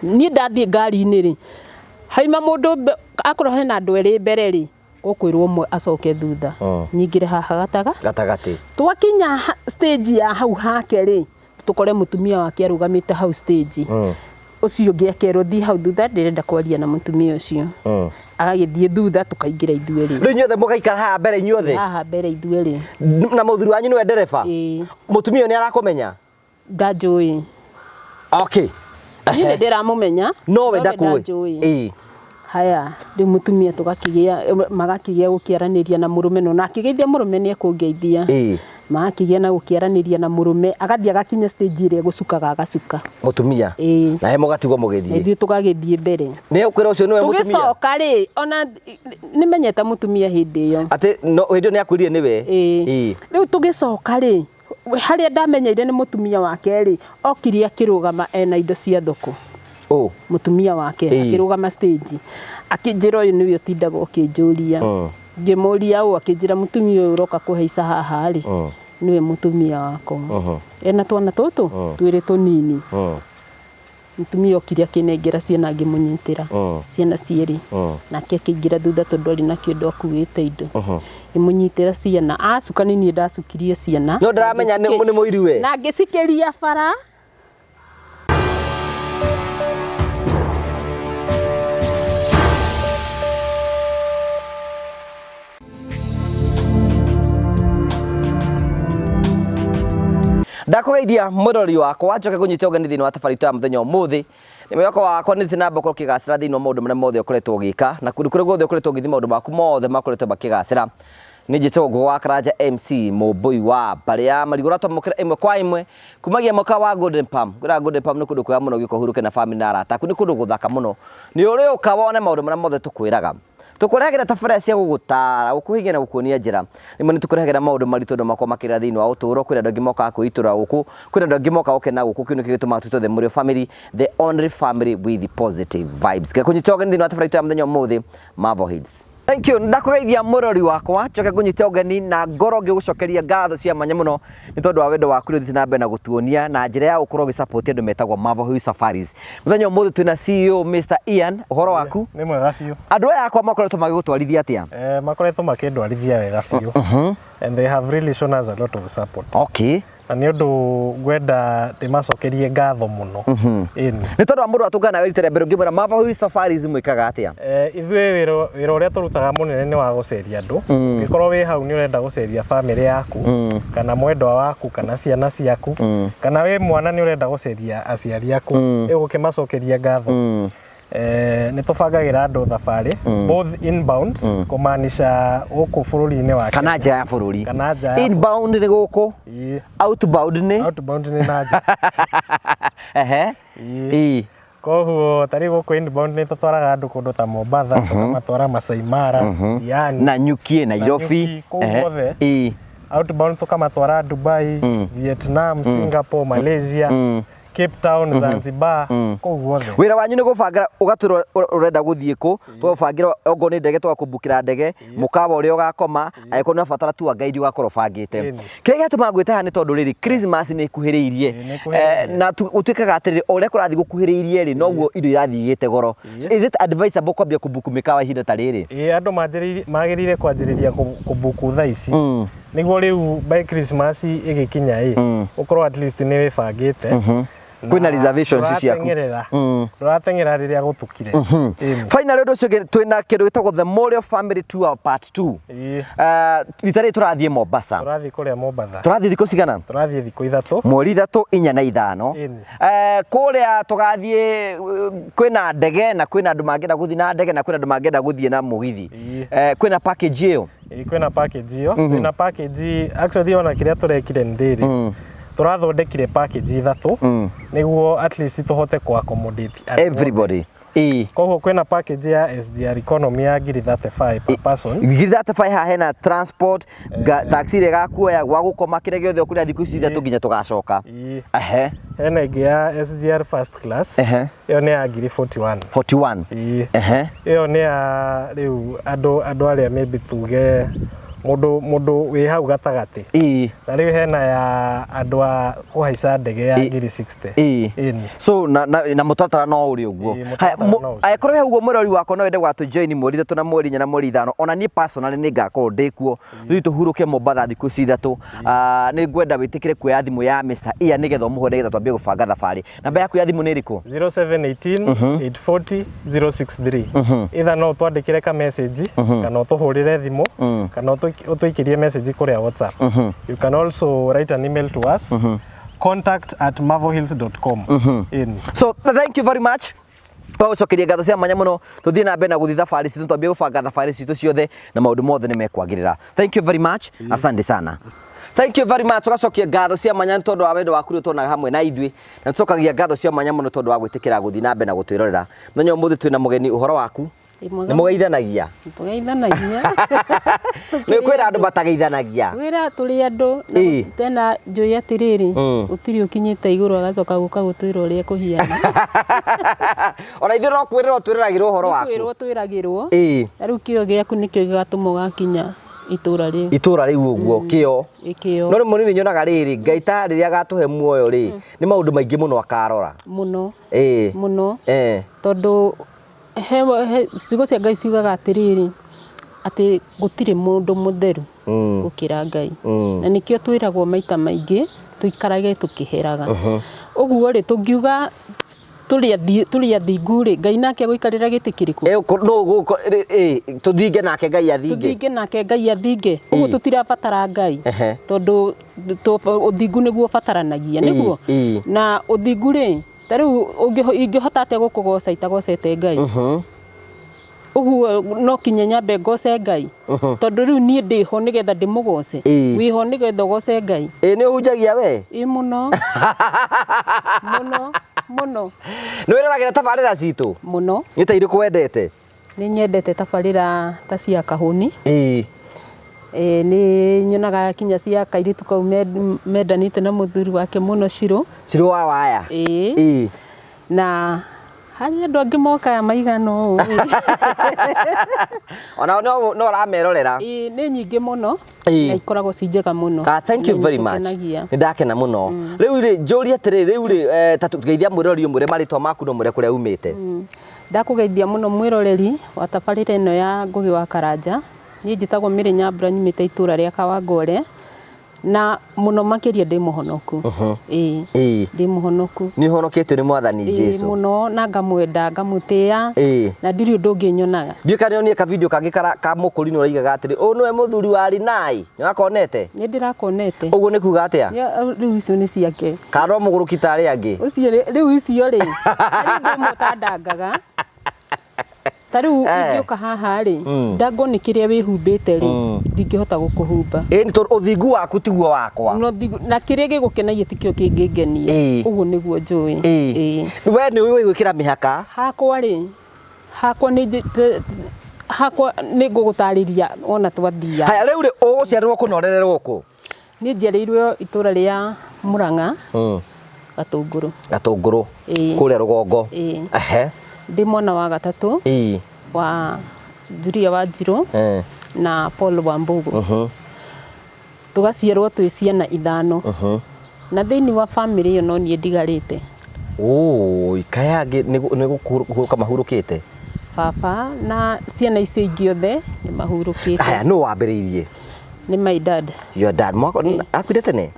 Ni ndathie ngari-inĩ ri haima mundu akorwo hena andu eri mbere ri gukwirwo umwe acoke thutha nyingire haha gatagati twakinya stage ya hau hake ri tukore mutumia wake arugamite hau stage ucio ngi akerwo thi hau thutha ndirenda kwaria na mutumia ucio agagithie thutha tukaingira ithueri ri inyuothe mugaikara haha mbere inyuothe haha mbere ithueri na muthuri wanyu niwe ndereba mutumia ni arakumenya ndanjui okay ni ndiramumenya no we ndakui haya ndi mutumia tugakigia magakigia gukiaraniria na murume no nakigeithia murume ni ekungeithia magakigia na gukiaraniria na murume agathia gakinya stage ire gucukaga agacuka mutumia na he mugatigwo mugithie ithu tugagithie mbere ni ukwira ucio niwe mutumia tugicoka ri ona nimenyeta mutumia hindi iyo ati no hindi ni akwirire niwe riu tugicoka ri haria ndamenyeire ni mutumia wake ri okiri akirugama ena indo cia thoko mutumia wake akirugama stage akinjira uyu niwe utindaga ukinjuria ngimuria u akinjira mutumia uyu uroka kuhaica haha ri niwe mutumia wako ena twana tutu twiri tunini mutumia okiri akinengera ciana ngimunyitira ciana cieri nake akingira thutha tondu ari na kindu akuite indo imunyitira ciana acuka ni nie ndacukirie ciana no ndaramenya ni muiri we na ngicikiria bara ndakugeithia murori wakwa njoke kunyita ugeni thini wa tafari ya muthenya umuthi ni mwako wakwa ni thina mboko kigacira thini wa maundu maria mothe ukoretwo ugika na kuri gothe ukoretwo ugithi maundu maku mothe makoretwo bakigacira ni njitwo wa Karanja MC Mubui wa baria marigora twamukira imwe kwa imwe kumagia mwaka wa Golden Palm Golden Palm ni kundu kwa muno giko huruke na family na arata kuni kundu guthaka muno ni uri ukawone maundu maria mothe tukwiraga tukurehagera tafara cia gugutara gukuhigia na gukuonia njira nimwe ni tukurehagera maundu maritu ndo makoma makira thini wa uturo kwira ndogi moka kuitura guku kwira ndogi moka okena guku kinu kigituma tutothe muri family the only family with positive vibes gakunyitoga thini wa tafara ya muthenya umuthi Marvel Hills. Thank you. Ndakugeithia murori wakwa njoke kunyita ugeni na ngoro ngigucokeria ngatho cia manya muno ni tondu wa wendo waku rithi nambe na gutuonia na njira ya ukorwo gisupport andu metagwo Marvel Hills Safaris. Muthenya umuthi twina CEO Mr Ian uhoro waku ni mwega biu andu aya akwa makoretwo magigutwarithia atia makoretwo makindwarithia wega biu and they have really shown us a lot of support. Okay. Ani undu gwenda ndimacokerie ngatho muno ni tondu wa mundu atungana wiritere mbere ngimwira Marvel Hills Safaris mwikaga atia ithuĩ wĩra ũrĩa tũrutaga mũnene nĩ wa gũceria andũ ũngĩkorwo wĩ hau nĩ ũrenda gũceria family yaku kana mwendwa waku kana ciana ciaku kana wĩ mwana nĩ ũrenda gũceria aciari aku ũgũkĩmacokeria ngatho ni tubangagira andu thabari both inbound kumaanisha guku bururi-ini wa kana nja ya bururi inbound ni guku outbound ni nanja koguo tari guku inbound ni tutwaraga andu kundu ta Mombasa tukamatwara Masai Mara yani na Nyuki Nairobi outbound tukamatwara Dubai Vietnam Singapore Malaysia Cape Town Zanzibar koguo wira wanyu ni gubanga ugatura urenda guthie ku tubangira ongo ni ndege twakubukira ndege mukawa uri ugakoma ayiko na fatara tu guide ugakoro bangite kire gituma gwita hani tondu riri Christmas ni kuhiriirie na utwikaga atiri ore kurathi gukuhiriirie ri noguo indo irathi igite goro is it advisable kwambia kubuku mikawa ihinda ta riri andu magirire kwanjiriria kubuku thaa ici niguo riu by Christmas igikinya ukorwo at least ni wibangite kwina reservations ciaku ruratengera riria gutukire finally ndo cio twina kindu gitagwo the Morio Family Tour Part 2 litari turathie Mombasa turathie kuria Mombasa turathie thiko cigana turathie thiko 3 mweri 3 4 na 5 kuria tugathie kwina ndege na kwina andu mangenda guthie na ndege na kwina andu mangenda guthie na mugithi kwina package iyo kwina package iyo kwina package actually ona kiria turekire ndiri turathondekire package 3 niguo at least tuhote ku accommodate everybody koguo kwina package ya SGR economy ya ngiri 35 per person ngiri 35 ha hena transport taxi re gakuoya gwa gukoma kire giothe okuria thiku ici 3 nginya tugacoka hena ingi ya SGR first class iyo ni ya ngiri 41 iyo ni ya riu andu aria maybe tuge mundu wi hau gatagati na riu hena ya andu a kuhaica ndege ya ngiri 60 so na mutatara no uri uguo haya korwo uguo murori wako no wende gwatu join mweri 3 na mweri 4 na mweri 5 ona ni personally ni ngakorwo ndikuo riu tuhuruke Mombatha thiku cithatu ni ngwenda witikire kuoya thimu ya Mr. Ian nigetha umuhore nigetha twambie gubanga thabari namba yaku ya thimu ni iriku 0718 840 063 itha no twandikire ka message kana utuhurire thimu kana utuikirie message kuria WhatsApp you can also write an email to us contact@mavohills.com so thank you very much Paũcokeria ngatho cia mwanya muno tuthie na mbere na guthi thabari citu twambie gubanga thabari citu ciothe na maundu mothe nimekwagirira thank you very much asante sana thank you very much tugacokia ngatho cia mwanya tondu wa wendo waku tuonaga hamwe na ithui na tucokagia ngatho cia mwanya muno tondu wa gwitikira guthi na mbere na gutwirorera muthenya umuthi twina mugeni uhoro waku ni mugeithanagia ni kwira andu batageithanagia twira turi andu tena njui atiriri utiri ukinyite iguru agacoka guka gutwira uria kuhiana ona ithu no kwirira twiragirwo uhoro waku kwirwo twiragirwo na riu kio giaku nikio gigatuma gakinya itura riu uguo kio no munini nyonaga riri Ngai ta riria gatuhe muoyo ri ni maundu maingi muno akarora muno muno tondu ciugo cia Ngai ciugaga atiriri ati gutire mundu mutheru gukira Ngai na nikio twiragwo maita maingi tuikarage tukiheraga uguo ri tungiuga tuli athingu ri Ngai nake guikarira giti kiriku no tuthinge nake Ngai athinge uguo tutirabatara Ngai tondu uthingu niguo bataranagia niguo na uthingu ri tariu ingihota ate gukugoca itagocete Ngai uguo no kinye nyambe ngoce Ngai tondu riu nie ndiho nigetha ndimugoce wiho nigetha ugoce Ngai ni uhunjagia we muno muno ni wiragira tabarira citu muno ni ta iriku wendete ni nyendete tabarira ta cia kahuni ni nyonaga kinya cia kairitu kau mendanite na muthuri wake muno Shiro wa waya na hari andu angi moka maigano ona no ramerorera ni nyingi muno na ikoragwo cinjega muno thank you very much ni ndakena muno riu ri njuri atiri riu ri tatugeithia mwirori umure maritwa maku no mure kuria umite ndakugeithia muno mwiroreri wa tabarira ino ya Ngugi wa Karanja ni njitagwo Miri Nyambura nyumite itura ria Kawangware na muno makiria ndi muhonoku ndi muhonoku ni honoketwe ni mwathani Jesu muno na ngamwenda ngamutia na ndiri undu nginyonaga ndikane ni ka video kangi ka mukurino uraigaga atiri niwe muthuri wa Rinai ni wakonete ni ndirakonete uguo ni kuga atia riu icio ni ciake karo muguruki tari angi ucio riu icio ri ari mutandangaga tariu ingioka haha ri ndango ni kiria wihumbite ri ndingihota gukuhumba ni to uthingu waku tiguo wakwa no na kiria gigukenagia tikio kingingenia uguo niguo njui we ni we gwikira mihaka hakwa ri hakwa ni ngugutariria ona twathia haya riu ri uguciarwo kunorererwo ku ni njereirwe itura ria Murang'a Gatunguru kuria rugongo ndi mwana wa gatatu wa Julia Wanjiru na Paul Wambugu tugaciarwo twi ciana ithano na thiini wa family iyo no nie ndigarite ikayangi ni gukuruka mahurukite baba na ciana icio ingĩ othe ni mahurukite aya no wambiriirie ni my dad your dad mwako akuire tene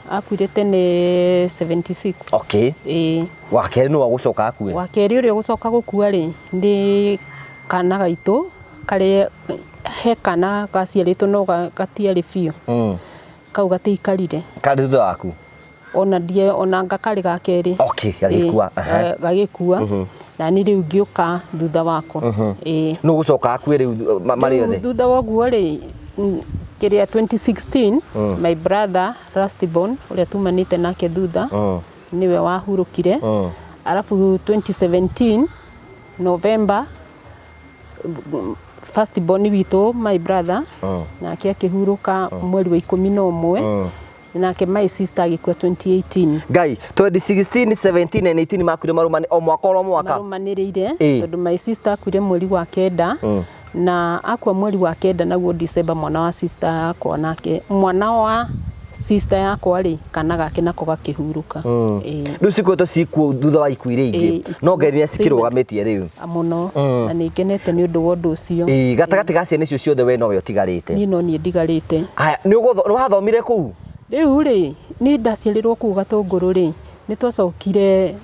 akuire tene 76 okay wakeri no wagucoka akue wakeri uri gucoka gukua ri ndi kana gaitu kare he kana gaciaritwo no gatiari biu kau gatiikarire kari thutha waku ona ndie ona ngakari gakeri gagikua na ni riu ngiuka thutha wako no gucoka akue riu mari othe thutha waguo ri kiria 2016 my brother Rustibon uria tumanite nake thutha niwe wahurukire alafu 2017 November first born witu my brother nake akihuruka mweri wa 11 nake my sister agikua 2018 Ngai 2016 17 and 18 makwire marumani o mwaka marumanirire tondu my sister akwire mweri wa kenda na akua mweri wa kenda naguo December mwana wa sister yakwa nake mwana wa sister yakwa ri kana gake nako gakihuruka riu cikoto cikuo thutha wa ikuire ingi no Ngai ni acikirugamitie riu muno na ningenete ni undu wa undu ucio gatagati ga ciana icio ciothe we no we utigarite ni no ni ndigarite aya ni wathomire kuu riu ri ni ndaciarirwo kuu Gatunguru ri ni twacokire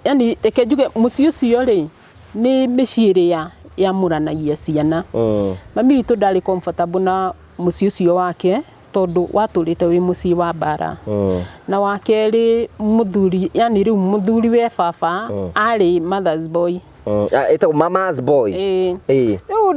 yani reke njuge muciĩ ũcio ri ni mĩciĩ ya muranagia ciana mami witũ ndarĩ comfortable na muciĩ ũcio wake tondu watũrĩte wĩ muciĩ wa bara na wakeri muthuri yani riu muthuri we baba ari mother's boy ita mama's boy riu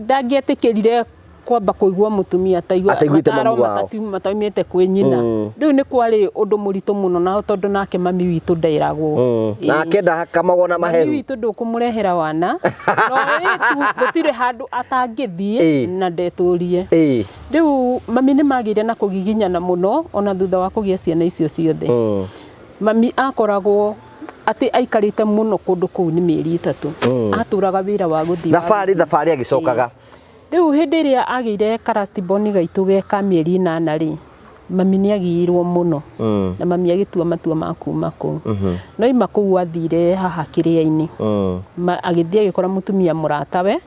ndangĩetĩkĩrire kwamba kuigua mutumia ataiguite mamu wao mataumite kwi nyina riu ni kwari undu muritu muno na tondu nake mami witu ndairagwo na kenda kamagona maheru mami witu ndukumurehera wana no itu gutire handu atangithie na ndeturie riu mami ni magire na kugiginyana muno ona thutha wa kugia ciana icio ciothe mami akoragwo ati aikarite muno kundu kuu ni mieri 3 aturaga wira wa guthii thabarĩ agicokaga riu hindi ria agire karasti boni gaitu geka mieri 8 ri mami ni agirwo muno na mami agitua matua ma kuma kuu no ima kuu athire haha kiria-ini agithie agikora mutumia muratawe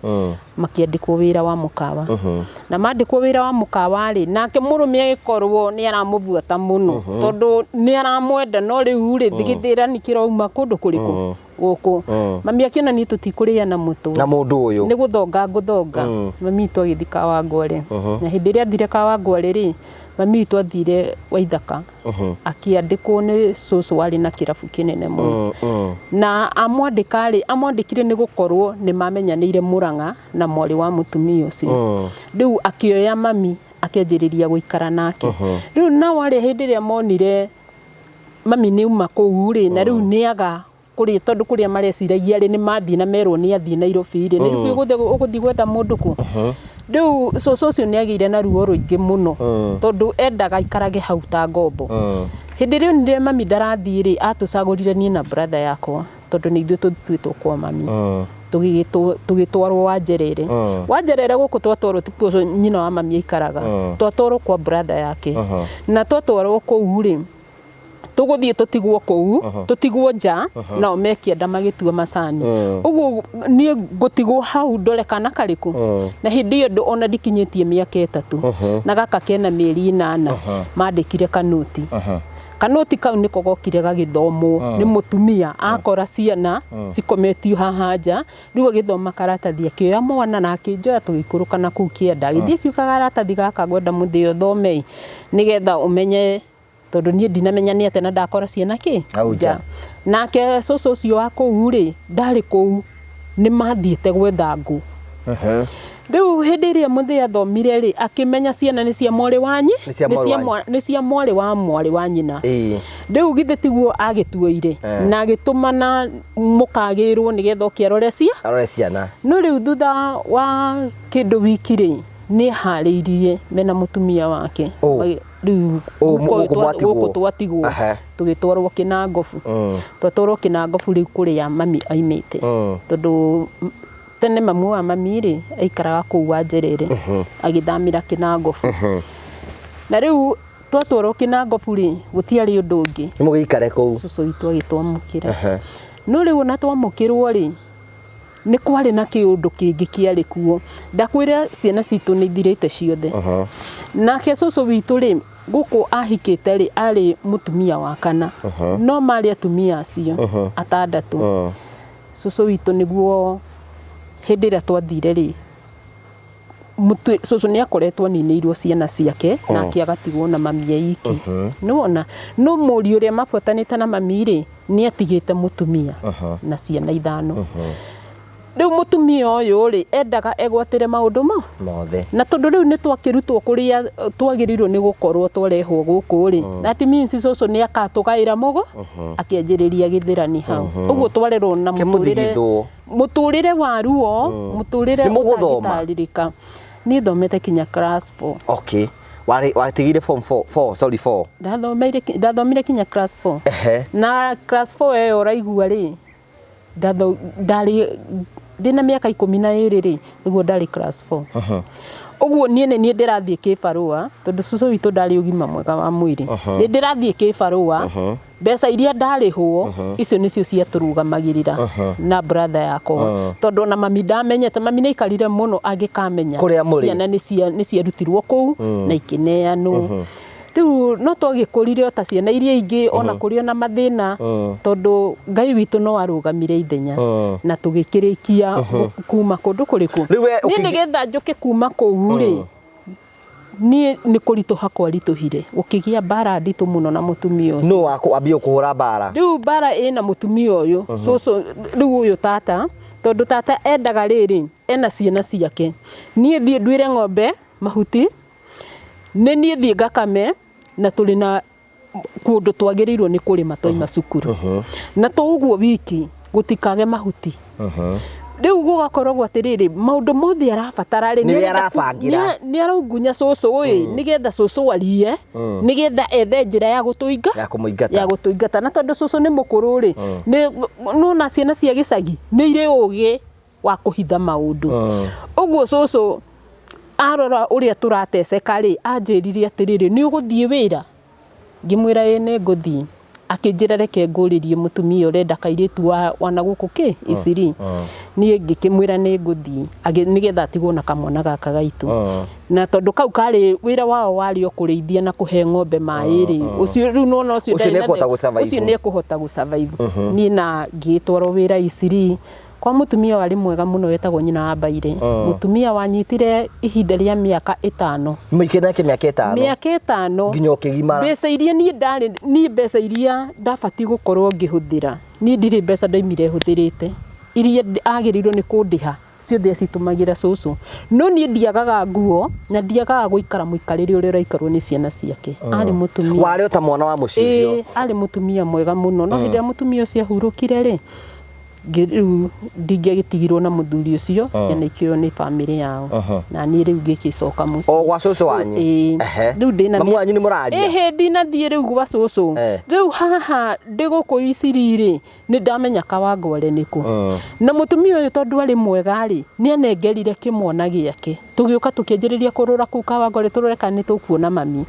makiandikwo wira wa mukawa na mandikwo wira wa mukawa ri nake murume agikorwo ni aramuvuata muno tondu ni aramwenda no riu ri thigithira ni kirauma kundu kuriku guku mami akiona ni tutikuria na mundu uyu ni guthonga mami tu agithika wa ngware na hindi ria athire ka wa ngware ri mami tu athire Waithaka akiandikwo ni cucu wari na kirabu kinene muno na amwandikire ni gukorwo ni mamenyanire Murang'a na mwari wa mutumia ucio riu akioya mami akianjiriria guikara nake riu na wari hindi ria monire mami ni uma kuu ri na riu niaga kuri tondu kuria mareciragia ri ni mathi na merwo ni athi Nairobi ri ni uguthi gwetha mundu ku riu cucu ucio ni agire na ruo ruingi muno tondu endaga ikarage hau ta ngombo hindi riu ni mami ndarathi ri atucagurire ni na brother yakwa tondu ni ithuĩ tũtuĩtwo kwa mami tugitwarwo Wanjerere guku twatwarwo tikuo nyina wa mami aikaraga twatwarwo kwa brother yake na twatwarwo kuu ri tuguthie tutigwo kuu tutigwo nja na mekienda magitua macani uguo nie gutigwo hau ndore kana kariku na hindi iyo ona ndikinyitie miaka 3 na gaka kena mieri 8 mandikire kanoti kau niko gokire gagithomwo ni mutumia akora ciana cikometio haha nja riu agithoma karatathi akioya mwana na akinjoya tugikuruka na kuu kienda githie kiuka karatathi gaka gwenda muthio thome nigetha umenye tondu nie ndinamenya ni atena ndakora ciana ki nja nake cucu ucio wa kuu ri ndari kuu ni mathiete gwetha ngu riu hindi ria muthi athomire ri akimenya ciana ni cia mwari wanyi ni cia mwari wa nyina riu githe tiguo agituoire na agitumana mukagirwo nigetha ukiarore ciana no riu thutha wa kindu wiki ri ni hariirie mena mutumia wake riu guku twatigwo tugitwarwo Kinangofu twatwarwo Kinangofu riu kuria mami aimite tondu tene mamu wa mami ri aikaraga kuu Wanjerere agithamira Kinangofu na riu twatwarwo Kinangofu ri gutiari undu ungi ni mugikare kuu cucu witu agitwamukira no riu na twamukirwo ri ni kwari na kiundu kingi kiari kuo ndakwira ciana citu ni ithirite ciothe nake cucu witu ri guku ahikite ri ari mutumia wa kana no mari atumia acio 6 cucu witu niguo hindi ria twathire ri cucu ni akoretwo ninirwo ciana ciake na akiagatigwo na mami aiki niwona no muri uria mafuatanite na mami ri ni atigite mutumia na ciana 5 riu mutumia uyu ri endaga egwatire maundu mothe na tondu riu ni twakirutwo kuria twagirirwo ni gukorwo twarehwo guku ri that means cucu ni akatugaira mugo akianjiriria githirani hau uguo twarerwo na muturire wa ruo muturire utangitaririka ni thomete kinya class 4 okay watigire form 4 ndathomire kinya class 4 na class 4 eyo raigua ri ndina miaka 12 ri niguo ndari class 4 uguo nie ni ndirathie kibarua tondu cucu witu ndari ugima mwega wa mwiri ni ndirathie kibarua mbeca iria ndarihwo icio nicio cia turugamagirira na brother yakwa tondu na mami ndamenyete mami ni ikarire muno angikamenya ciana ni ciarutirwo kuu na ikineanwo riu no twagikurire ta ciana iria ingi ona kurio na mathina tondu Ngai witu no arugamire ithenya na tugikirikia kuma kundu kuriku ni nigetha njuke kuma kuu ri ni kurito hakwa rituhire ukigia bara nditu muno na mutumia ucio no ambie kuhura bara riu bara ina mutumia uyu so riu uyu tata tondu tata endaga riri ena ciana ciake nie thie ndwire ng'ombe mahuti ni nie thie ngakame na tuli na kundu twagirirwo ni kurima toima cukuru na to uguo wiki gutikage mahuti riu gugakoragwo atiriri maundu mothe arabatara ri ni araugunya cucu ui nigetha cucu arie nigetha ethe njira ya gutuingata na tondu cucu ni mukuru ri no na ciana cia gicagi ni ire ugi wa kuhitha maundu uguo cucu arora uria turateceka ri anjirire atiriri ni uguthie wira ngimwira ene nguthie akinjira reke nguririe mutumia urenda kairitu wana guku ki iciri nie ngikimwira ni nguthie nigetha atigwo na kamwana gaka gaitu na tondu kau kari wira wao wari okureithia na kuhe ng'ombe mai ri ucio riu no ucio ni kuhota gusurvive ni na ngitwaro wira iciri kwa mutumia wari mwega muno wetagwo nyina wa Mbaire mutumia wanyitire ihinda ria miaka 5 muikenake miaka 5 nginya ukigimara mbeca iria ni mbeca iria ndabati gukorwo ngihuthira ni ndiri mbeca ndaimire huthirite iria agirirwo ni kundiha ciothe citumagira cucu no ni ndiagaga nguo na ndiagaga guikara muikarire uria uraikarwo ni ciana ciake ari mutumia wari ta mwana wa mucicio ari mutumia mwega muno no hindi mutumia ucio ahurukire ri ndingigitigirwo na muthuri ucio ciana ikirwo ni family yao na ni riu ngikicoka muci o gwa cucu wanyu riu ndina mamu wanyu ni muraria ndina thie riu gwa cucu riu haha ndiguku iciriri ni ndamenya Kawangware niku na mutumia uyu tondu ari mwega ri ni anengerire kimwana giake tugiuka tukienjiriria kurura ku Kawangware turore kana ni tukuona mami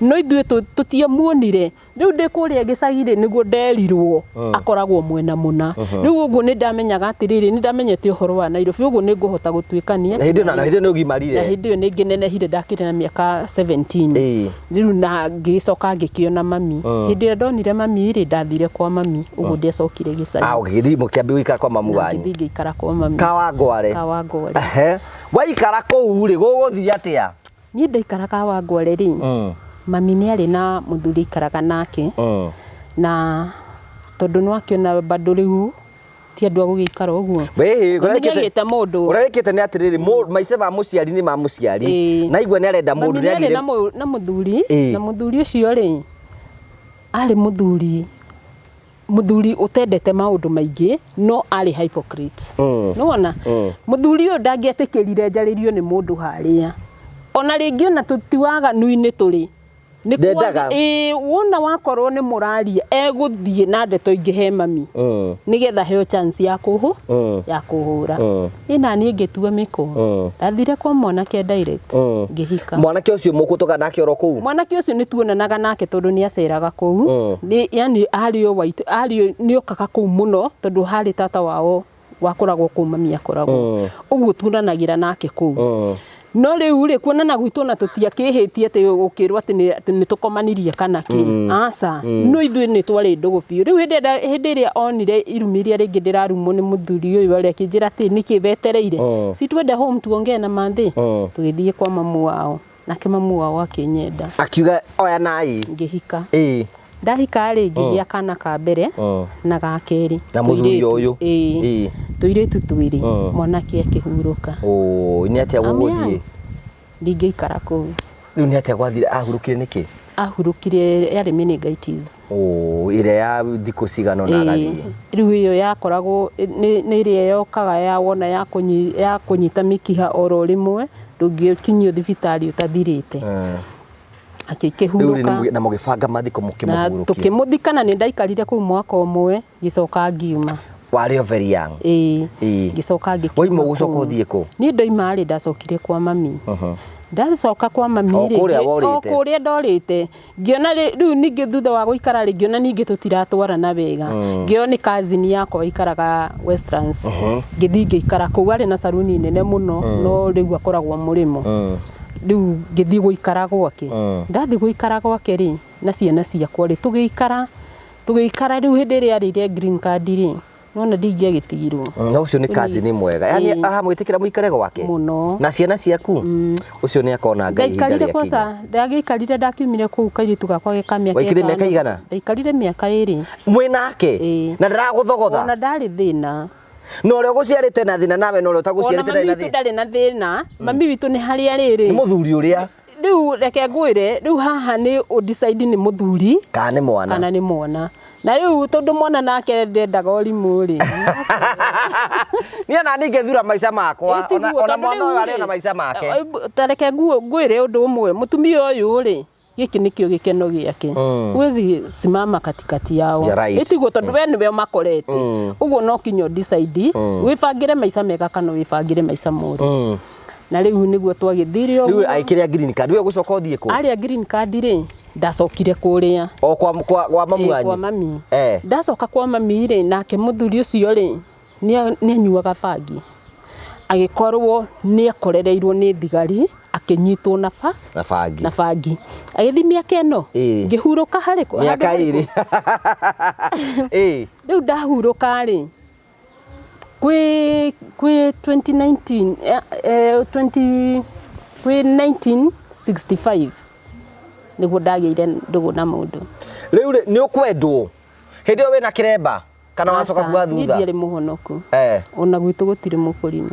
no ithue tutiamuonire riu ndikuria gicagire niguo nderirwo akoragwo mwena muna riu uguo ni ndamenyaga atiriri ni ndamenyete uhoro wa Nairobi uguo ni nguhota gutwikania na hindi ni ugimarire na hindi ni nginenehire ndakire na miaka 17 riu na ngicoka ngikiona mami hindi ndonire mami ri ndathire kwa mami uguo ndiacokire gicagi ugithi mukiambi wikara kwa mamu wanyu ngithi ngikara kwa mami Kawangware waikara kuu ri guguthia atia ni ndaikara Kawangware ri mami ni ari na muthuri ikaraga nake na tondu no akiona bado riu ti andu agugikara uguo uragite mundu uragite ni atiriri maice ba muciari ni ma muciari na igwe ni arenda mundu ni agire na muthuri ucio ri ari muthuri utendete maundu maingi no ari hypocrite no wona muthuri uyu ndangiatikirire njaririo ni mundu haria ona ringi ona tutiwaga nuini turi wona wakorwo ni muraria eguthie na ndeto ingihe mami nigetha heo chance ya kuhura ina ni ngitua miko ndathire kwa mwanake direct ngihika mwanake ucio mukutoka nake oro kuu mwanake ucio ni tuonanaga nake tondu ni aceraga kuu ni yani ario white ario ni okaka kuu muno tondu hari tata wao wakoragwo kuu mami akoragwo uguo tunanagira nake kuu no riu ri kuonana gwitu na tutiakihitie ati ukirwa ati ni tukomanirie kana ki aca no ithui ni twari ndugu biu riu hindi ria onire irumiria ringi ndirarumo ni muthuri uyu ari akinjira ati niki betereire si twende home tuongee na manthi tugithie kwa mamu wao nake mamu wao akinyenda akiuga oya nai ngihika ndahika ri ngigĩa kana ka mbere na ga keri na muthuri uyu tuiritu twiri mwanake akihuruka ni atia guguthie ndingĩikara kuu riu ni atia gwathire ahurukire niki ahurukire yari meningitis ire ya thikũ cigana na gathie riu iyo yakoragwo ni ire yokaga ya wona ya kunyita mikiha oro rimwe ndũngĩkinyio thibitari utathirite akikihuruka na mugibanga mathiko mukimuhurukia tukimuthikana ni ndaikarire kuu mwaka umwe gicoka ngiuma Wari o very young. Ngicoka Waima gucoka uthie ku? Ni ndoima ri ndacokire kwa mami. Ndacoka kwa mami ri o kuria ndorite ngiona riu ningi thutha wa guikara ri ngiona ningi tutiratwarana wega ngio ni cousin yakwa ikaraga Westlands ngithi ngikara ku ari na saruni nene muno no riu akoragwo murimo riu ngithi guikara gwake ndathi guikara gwake ri na ciana ciakwa ri tugikara riu hindi ri arire green card ri nona ndingia gitigirwo no ucio ni cousin mwega yani aramwitikira muikare gwake muno na ciana ciaku ucio ni akona ngai hinda ria kwanza ndagikarire ndakiumire ku kairitu gakwa gekamia waikire miaka igana ndaikarire miaka 2 mwinake na ndaraguthogotha ona ndari thina no rio guciarite na thina nawe no rio taguciarite na thina ndari na thina mami witu ni haria riri ni muthuri uria riu reke ngwire riu haha ni decide ni muthuri kana ni mwana na riu tondu mwana nake ndendaga urimu ri ni ana ningethura maica makwa ona mwana uyu ari na maica make tareke ngwire undu umwe mutumia uyu ri giki nikio gikeno giake wezi simama katikati yao itiguo tondu we niwe makorete uguo no kinyo decide wifangire maica mega kana wifangire maica moru na riu niguo twagithirio riu aikire green card we gucoka uthie ku ari green card ri ndacokire kuria o kwa mamu wanyu kwa mami ndacoka kwa mami ri nake muthuri ucio ri ni anyuaga bangi agikorwo ni akorereirwo ni thigari akinyitwo na bangi agithi miaka eno ngihuruka hari ko miaka 2 riu ndahuruka ri kwi 1965 niguo ndageire ndugu na mundu riu ni ukwendwo hindi we na kiremba kana wacoka kuga thutha ndiari muhonoku ona gwitu gutire mukurino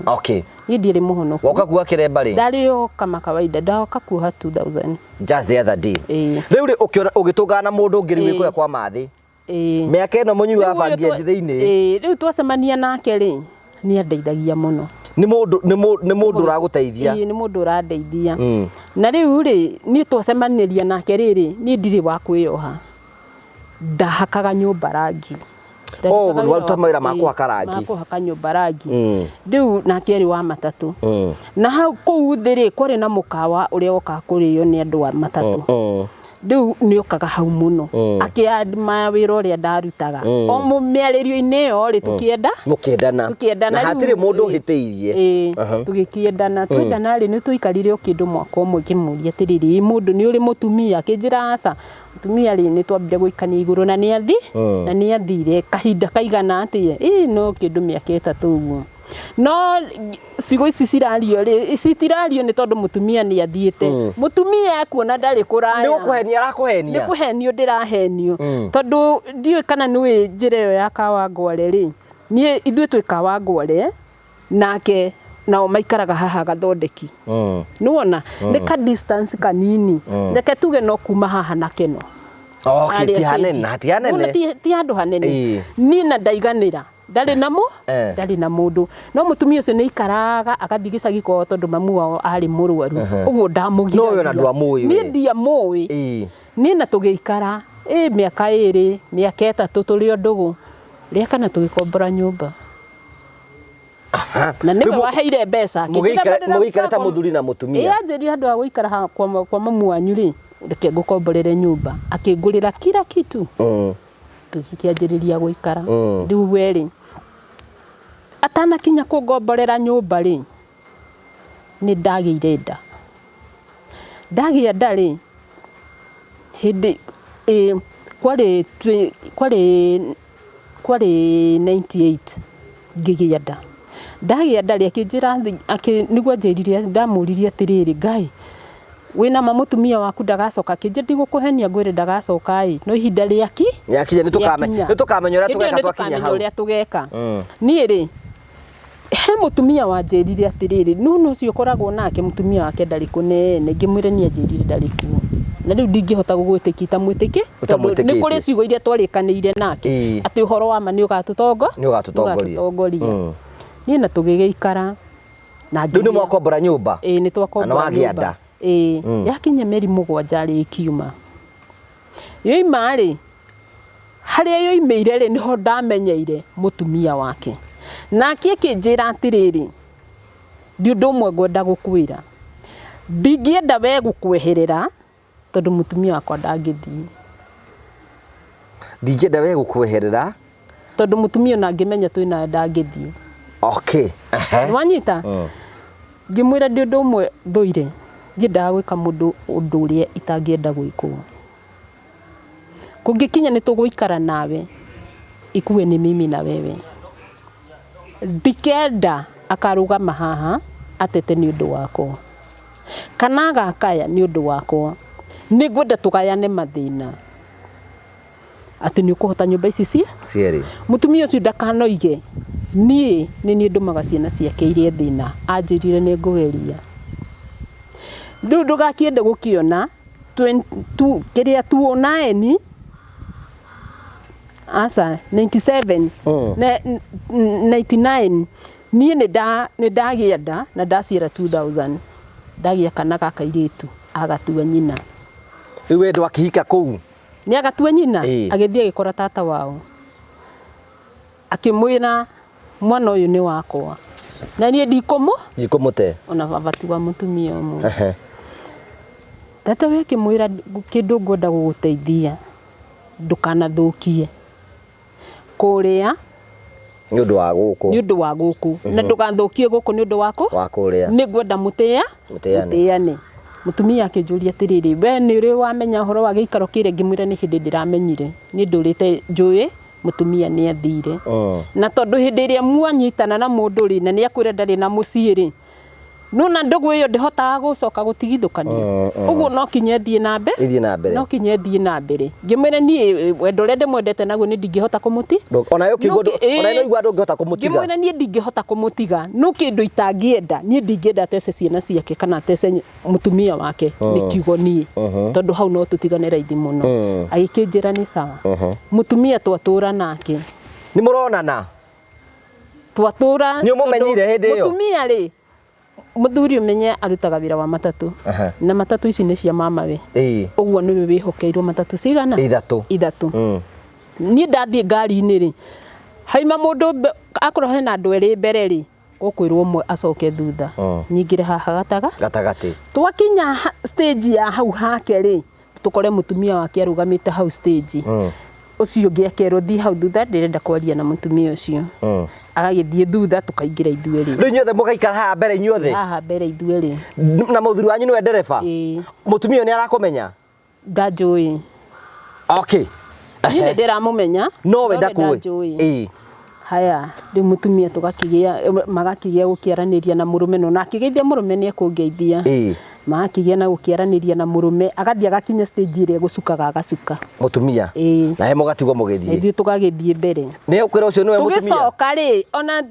ni ndiari muhonoku woka kuga kiremba ri ndari o kama kawaida ndaoka kuha 2000 just the other day riu ri ugitungana na mundu ngiri wikuya kwa mathi miaka eno munyu wa bangi thiini riu twacemania nake ri ni andeithagia muno ni mundu uraguteithia ni mundu urandeithia na riu ri ni twacemaniria nake riri ni ndiri wa kwioha ndahakaga nyumba rangi waruta mawira makuhaka rangi makuhaka nyumba rangi riu nake ari wa matatu na hau kuu thiri kwari na mukawa uria oka kuriyo ni andu wa matatu riu ni okaga hau muno akiadma wira uria ndarutaga o mumiaririo-ini yo ri tukiendana na hatire mundu hiteirie tugikiendana twendana ri ni tuikarire kindu mwaka umwe kimuria tiriri mundu ni uri mutumia kinjira aca mutumia ri ni twambire guikania iguru na ni athire kahinda kaigana atie no kindu miaka 3 uguo no cigo ici cirario ri citirario ni tondu mutumia ni athiete mutumia akuona ndari kuraya ni ukuhenia arakuhenia ni kuhenio ndirahenio tondu ndiwe kana ni njira yo ya Kawangware ri ni ithuĩ twĩ Kawangware nake nao maikaraga haha gathondeki ni wona ni ka distance kanini reke tuge no kuma haha na keno ti hanene ti handu hanene ni na ndaiganira ndari na mundu no mutumia ucio ni ikaraga akathi gicagi ko tondu mamu wao ari murwaru uguo ndamugira no yo na ndwa muyi ni ndia muyi ni na tugiikara miaka 2 miaka 3 turi ndugu ria kana tugikombora nyumba na niwe waheire mbeca mugikara ta muthuri na mutumia anjiri andu a guikara kwa mamu wanyu ri reke ngukomborere nyumba akingurira kila kitu tukianjiriria guikara riu weri atana kinya kungomborera nyumba ri ni ndagiire ndagia ri hindi kwari 98 ngigia ndagia ri akinjira niguo njiririe ndamuririe atiriri ngai wina mamutumia waku ndagacoka kinje ndigukuhenia ngwire ndagacoka no ihinda riaki yakinya ni tukamenya uria tugeka ni ri he mutumia wanjirire atiriri no cio koragwo nake mutumia wake ndari kunene ngimwire ni anjirire ndari kuo na riu ndingihota gugwitikia mwitiki ni kuri ciugo iria twarikanire nake ati uhoro wa ma ni ugatutongoria ni na tugigeikara na ndu mwakombora nyumba ni twakombora nyumba yakinya meri 7 ri kiuma yoima ri haria yoimeire ri niho ndamenyeire mutumia wake nake akinjira atiriri ndi undu umwe ngwenda gukwira ndingienda we gukweherera tondu mutumia wakwa ndangithii ndingienda we gukweherera tondu mutumia na ngimenya twina ndangithii okay wanyita ngimwira ndi undu umwe thuire ngiendaga gwika mundu undu uria itangienda gwikwo kungikinya ni tuguikara nawe ikuwe ni mimi na wewe ndikenda akarugama haha atete ni undu wakwa kana agakaya ni undu wakwa ni ngwenda tugayane mathina ati ni ukuhota nyumba ici cieri mutumia ucio ndakanoige ni ndumaga ciana ciake iria thina anjirire ni ngugeria ndu ndugakiende gukiona 22 kiria tuona eni asa 97 99 ni ndagienda na ndaciara 2000 ndagia kana gaka iritu agatua nyina iwe ndo akihika kuu ni agatua nyina agithie gikora tata wao akimwira mwana uyu ni wakwa na nie ndikumute ona baba tuwa mutumia umwe tata we kimwira kindu ngwenda guguteithia ndukanathukie kuria ni undu wa guku na ndugathukie guku ni undu wako wa kuria ni ngwenda muteane mutumia akinjuria atiriri we ni uri wamenya horo wa giikaro kire ngimwira ni hindi ndiramenyire ni ndurite njui mutumia ni athire na tondu hindi iria muanyitana na mundu ri na ni akwira ndari na muciiri nuna ndugu iyo ndihotaga gucoka gutigithukania uguo no kinye thie na mbere no kinye thie na mbere ngimwira ni wendo ria ndimwendete naguo ni ndingihota kumuti ona yo kigodo ona no igwa ndungihota kumutiga ngimwira ni ndingihota kumutiga no kindu itangienda ni ndingienda tese ciana ciake kana tese mutumia wake ni kiugo ni tondu hau no tutigane raithi muno agikinjira ni sawa mutumia twatura nake ni muronana twatura ni mumenyire hindi iyo mutumia ri muthuri umenye arutaga wira wa matatu na matatu ici ni cia mama we uguo niwe wihokeirwo matatu cigana ithatu ni ndathie ngari-ini ri haima mundu akorwo hena andu eri mbere ri gukwirwo umwe acoke thutha nyingire haha gatagati twakinya stage ya hau hake ri tukore mutumia wake arugamite hau stage ucio ngiakerwo thi hau thutha ndirenda kwaria na mutumia ucio agagithie thutha tukaingira ithueri ri nyothe mugaikara haha mbere inyuothe haha mbere ithueri na muthuri wanyu niwe ndereba mutumia ni arakumenya ndanjui okay ni ndiramumenya no we ndakui haya ndi mutumia tugakigia magakigia gukiaraniria na murume no nakigeithia murume ni ekungeithia magakigia na gukiaraniria na murume agathia gakinya stage ire gucukaga agacuka mutumia na he mugatigwo mugithie ithu tugagithie mbere ni ukwira ucio niwe mutumia tugicoka ri ona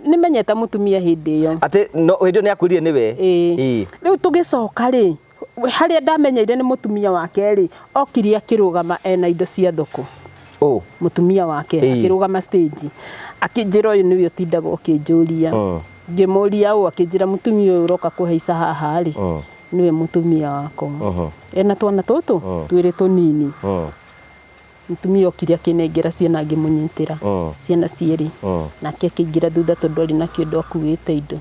nimenyeta mutumia hindi iyo ati no hindi ni akwirie niwe riu tugicoka ri haria ndamenyeire ni mutumia wake ri okiria kirugama ena indo cia thoko mutumia wake akirugama stage akinjira uyu niwe utindaga ukinjuria ngimuria u akinjira mutumia uyu uroka kuhaica haha ri niwe mutumia wako ena twana tutu twiri tunini mutumia okiria kinengera ciana ngimunyitira ciana cieri nake akingira thutha tondu ari na kindu akuite indo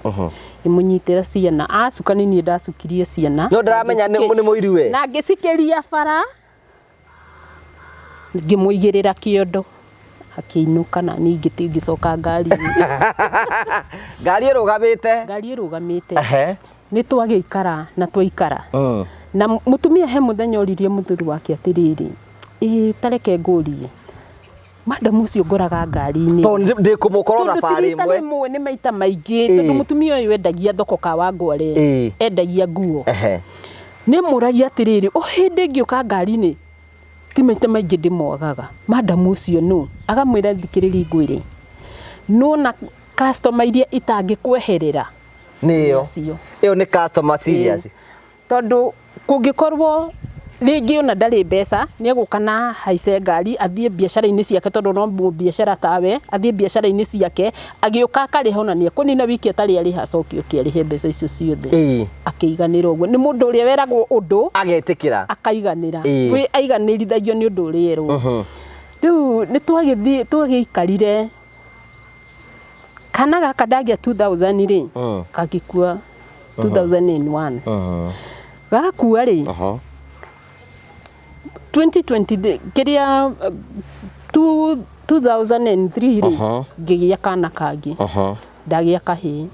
imunyitira ciana acuka nini ndacukirie ciana no ndaramenya ni muiriwe na ngicikiria bara ngimuigirira kiondo akiinuka na ningi tingicoka ngari irugamite ni twagiikara na twaikara na mutumia he muthenya oririe muthuri wake atiriri tareke ngurie madam ucio ngoraga ngari-ini tondu ndikumukoro thabari imwe ni maita maingi tondu mutumia uyu endagia thoko ka Wangware endagia nguo ni muragia atiriri o hindi ngiuka ngari-ini ti maita maingi ndimwagaga madam ucio no agamwira thikiriri ngwire no na customer iria itangikweherera niyo iyo ni customer serious tondu kungikorwo ringi ona ndari mbeca ni egukana haice ngari athie biacara-ini ciake tondu no biacara tawe athie biacara-ini ciake agiuka akariha ona ni ekunina wiki atari ariha acokio kiarihe mbeca icio ciothe akiiganira uguo ni mundu uria weragwo undu agetikira akaiganira wi aiganirithagio ni undu uria erwo riu ni twagiikarire kana gaka ndagia 2000 ri kagikua 2001 gakua ri 2020 kiria 2003 ri ngigia kana kangi ndagia kahii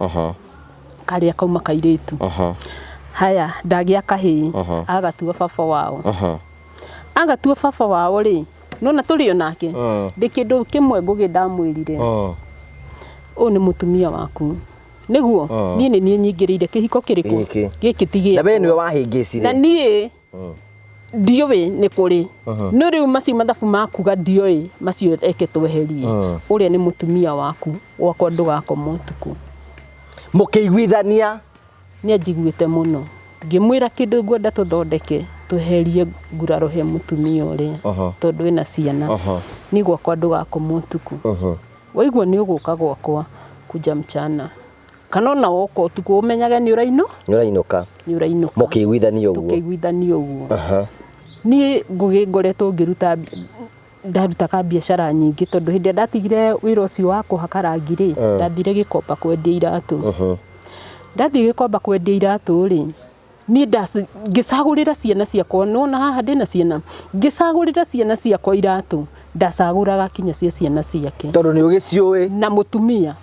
karia kauma kairitu haya ndagia kahii agatua baba wao agatua baba wao ri nona turi onake ndi kindu kimwe ngugi ndamwirire o ni mutumia waku niguo nie ni nyingirire kihiko kiriku giki tigia na we niwe wahingicire na nie ndioi ni kuri no riu macio mathabu makuga ndioi macio eke tweherie uria ni mutumia waku wakwa ndugakoma utuku mukiiguithania ni njiguite muno ngimwira kindu ngwenda tuthondeke tweherie nguraro he mutumia uria tondu ina ciana ni gwakwa ndugakoma utuku waigua ni uguka gwakwa kuja mchana kana na woko utuku umenyaga ni urainuka mukiiguithania uguo tukiguithania uguo ni ngugi ngoretwo ngiruta ndaruta biashara nyingi tondu hindi ndatigire wira ucio wa kuhaka rangi ri ndathire Gikomba kwendia iratu ndathire Gikomba kwendia iratu ri ni ngicagurira ciana ciakwa nona haha ndina ciana ngicagurira ciana ciakwa iratu ndacaguraga kinya ciana ciake tondu ni ugiciui na mutumia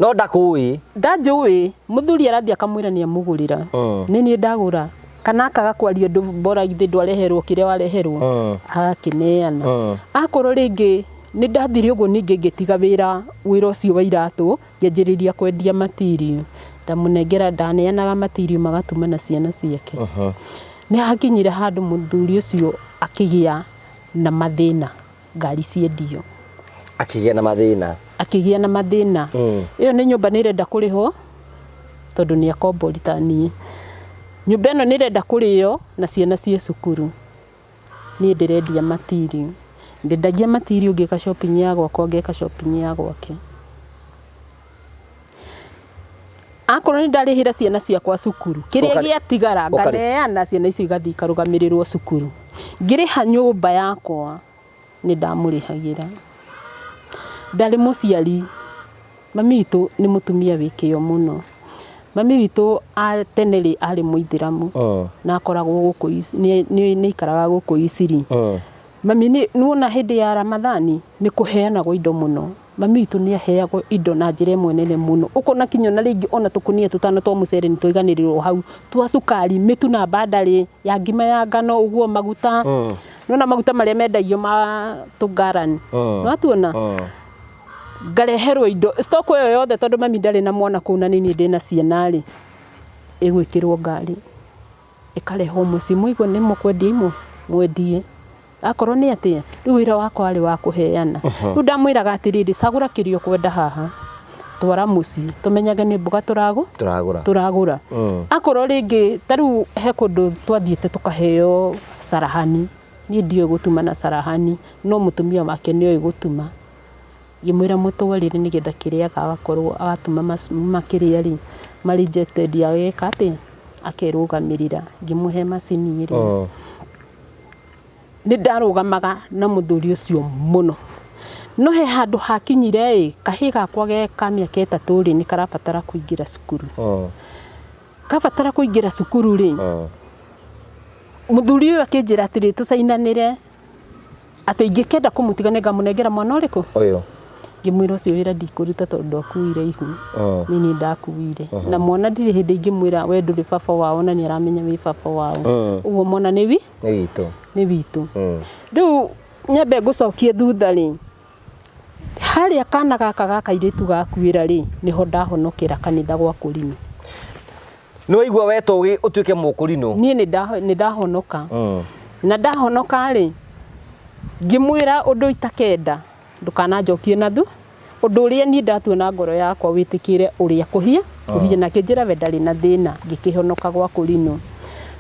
no ndakui ndanjui muthuri arathi akamwira ni amugurira ni ndagura kana akaga kwario ndu bora ithi ndwareherwo kiria wareherwo agakineana akorwo ringi ni ndathire uguo ningi ngitiga wira ucio wa iratu ngianjiriria kwendia material ndamunengera ndaneanaga material magatuma na ciana ciake ni hakinyire handu muthuri ucio akigia na mathina ngari ciendio akigia na mathina iyo ni nyumba ni renda kuriho tondu ni akomborita nie nyumba ino ni renda kuriyo na ciana cie cukuru ni ndirendia material ndendagia material ngika shopping ya gwakwa ngeka shopping ya gwake akorwo ni ndarihira ciana ciakwa cukuru kiria giatigara nganeana ciana icio igathi ikarugamirirwo cukuru ngiriha nyumba yakwa ni ndamurihagira ndari muciari mami witu ni mutumia wikio muno mami witu teneri ari muithiramu na akoragwo guku ni ikaraga guku Isiri mami ni nuona hindi ya Ramadhani ni kuheanagwo indo muno mami witu ni aheagwo indo na njira imwe nene muno ukona kinyo na ringi ona tukunia tutano twa mucere ni twiganirirwo hau twa cukari mitu na bandari ya ngima ya ngano uguo maguta nuona maguta maria mendagio ma tungarani no atuona ngareherwo indo stock yo yothe tondu mami ndari na mwana kuna nini ndina ciana ri igwikirwo ngari ikareho muci muigo ni mukwendia imo mwendie akorwo ni atia riu wira wakwa ari wa kuheana riu ndamwiraga atiriri cagura kirio kwenda haha twara muci tumenyaga ni mbuga turagura akorwo ringi tariu he kundu twathiete tukaheo sarahani ni ndio gutuma na sarahani no mutumia wake ni gutuma ngimwira mutwarire ni getha kiria agakorwo agatuma makiria ri ma rejected ya geka ati akerugamirira ngimuhe macini iri ni ndarugamaga na muthuri ucio muno no he handu hakinyire kahi gakwa geka miaka 3 ri ni karabatara kuingira cukuru kabatara kuingira cukuru ri muthuri uyu akinjira atiri tucainanire ati ingikenda kumutigane ngamunengera mwana uriku uyu ngimwira ucio wira ndikuruta tondu akuire ihu nini ndakuire na mwana ndiri hindi ngimwira we nduri baba wao na ni aramenya wi baba wao uwo mwana ni witu riu nyambe ngucokie thutha ri haria kana gaka iritu gakuira ri niho ndahonokera kanitha gwa Kurino ni waigua weto utuike Mukurino nie ni ndahonoka na ndahonoka ri ngimwira undu itakenda ndukana njokie na thu undu uria ni ndatuona ngoro yakwa witikire uria kuhia na kinjira we ndari na thina ngikihonoka gwa Kurino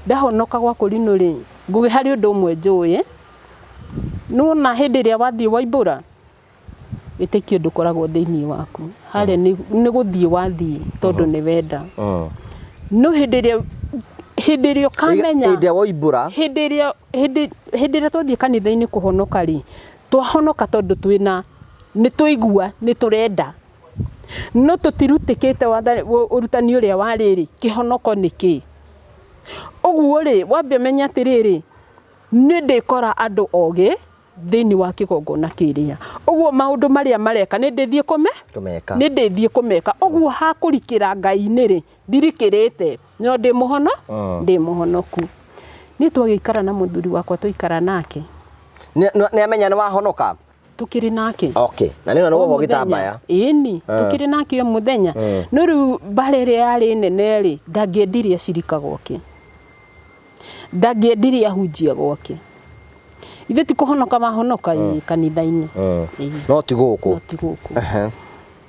ndahonoka gwa Kurino ri ngugi hari undu umwe njui nuona hindi ria wathii waibura witikio ndukoragwo thiini waku haria ni guthii wathii tondu ni wenda no hindi ria Hĩndĩ ĩrĩa ũkamenya hĩndĩ ya woimbũra hĩndĩ ĩrĩa twathiĩ kanitha-inĩ kũhonoka rĩ, twahonoka tondũ nĩ tũigua nĩ tũrenda, no tũtirutĩkĩte ũrutani ũrĩa wa rĩrĩ kĩhonoko nĩ kĩ. Ũguo rĩ, wambe menya atĩrĩrĩ, nĩ ndĩkora andũ ogĩ thĩinĩ wa kĩgongona kĩrĩa, ũguo maũndũ marĩa mareka nĩ ndĩthiĩ kũmeka. Ũguo hakũrikĩra Ngai-inĩ rĩ, ndirikĩrĩte no ndĩ mũhonoku. Niĩ twagĩikara na mũthuri wakwa tũikara nake, nĩ amenya nĩ wahonoka tukiri nake. Okay, na nĩno nĩguo gĩtambaya. Ĩni, tukiri nake o mũthenya. No rĩu mbara ĩrĩa yarĩ nene rĩ, ndangĩendirie acirika gwake, ndangĩendirie ahunjia gwake. Ithe ti kũhonoka mahonoka kanitha-inĩ. No ti gũkũ.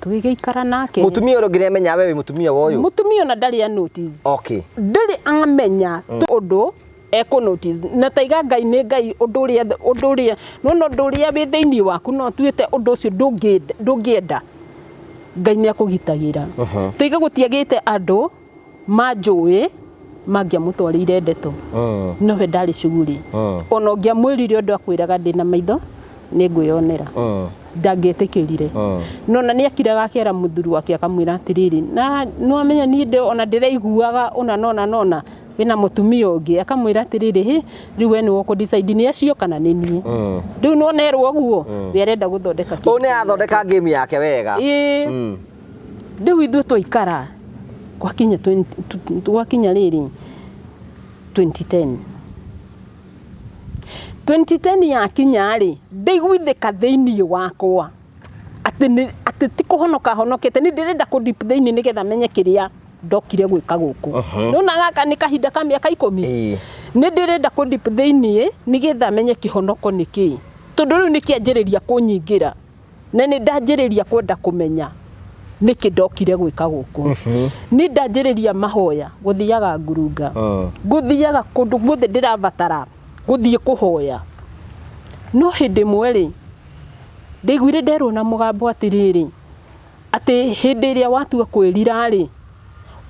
Tũgĩikara nake. Mũtumia ũrĩa ũngĩ amenya we mũtumia wa ũyũ. Mũtumia ona ndarĩ a notice. Okay. Ndarĩ amenya ũndũ eko notice. Na taiga Ngai nĩ Ngai ũndũ ũrĩa wĩ thĩinĩ waku no tuĩte ũndũ ũcio ndũngĩenda. Ngai nĩ akũgitagĩra. Taiga gũtiagĩte andũ manjũĩ mangĩamũtwarĩire ndeto. No we ndarĩ shughuli. Ona ũngĩamwĩrire ũndũ akwĩraga ndĩna maitho nĩ ngwĩyonera. Ndangĩetĩkĩrire. No na nĩ akiraga akĩera mũthuri wake akamwĩra atĩrĩrĩ, na no amenya niĩ ona ndĩraiguaga ona wĩna mũtumia ũngĩ, akamwĩra atĩrĩrĩ, rĩu we nĩ ũkũ-decide nĩ acio kana nĩ niĩ. Rĩu no nerwo ũguo we arenda gũthondeka kĩndũ. Nĩ athondeka game yake wega. Rĩu ithuĩ twaikara gwakinya rĩrĩ 2010 yakinya rĩ, ndaiguithĩka thĩinĩ wakwa atĩ ti kũhonoka honokete, nĩ ndĩrenda kũ-dip thĩinĩ nĩgetha menye kĩrĩa ndokire gwĩka gũkũ. Nĩwona gaka nĩ kahinda ka mĩaka 10. Nĩ ndĩrenda kũ-dip thĩinĩ nĩgetha menye kĩhonoko nĩ kĩ, tondũ rĩu nĩ kĩanjĩrĩria kũnyingĩra na nĩ ndanjĩrĩria kwenda kũmenya nĩkĩ ndokire gwĩka gũkũ. Nĩ ndanjĩrĩria mahoya gũthiaga ngurunga, gũthiaga kũndũ guothe ndĩrabatara gũthiĩ kũhoya. No hĩndĩ ĩmwe rĩ, ndaiguire nderwo na mũgambo atĩrĩrĩ, atĩ hĩndĩ ĩrĩa watua kwĩrira rĩ,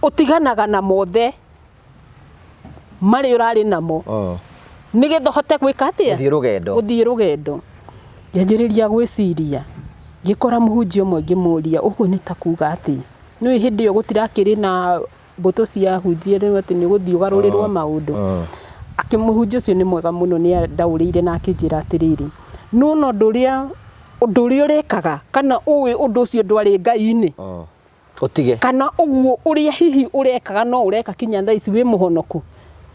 ũtiganaga na mothe marĩ ũrarĩ namo nĩgetha ũhote gwĩka atĩa? Gũthiĩ rũgendo. Ngĩanjĩrĩria gwĩciria, ngĩkora mũhunjia ũmwe ngĩmũria, ũguo nĩ ta kuga atĩ nĩwe hĩndĩ ĩyo gũtirakĩrĩ na mbũtũ cia hunjia rĩu atĩ nĩ gũthiĩ ũgarũrĩrwo maũndũ. Mũhunjia ũcio nĩ mwega mũno, nĩ ndaũrĩire na akĩnjĩra atĩrĩrĩ, no ũndũ ũrĩa ũrekaga kana ũĩ ũndũ ũcio ndwarĩ Ngai-inĩ, ũtige, kana ũguo ũrĩa hihi ũrekaga no ũreka kinya thaa ici wĩ mũhonoku,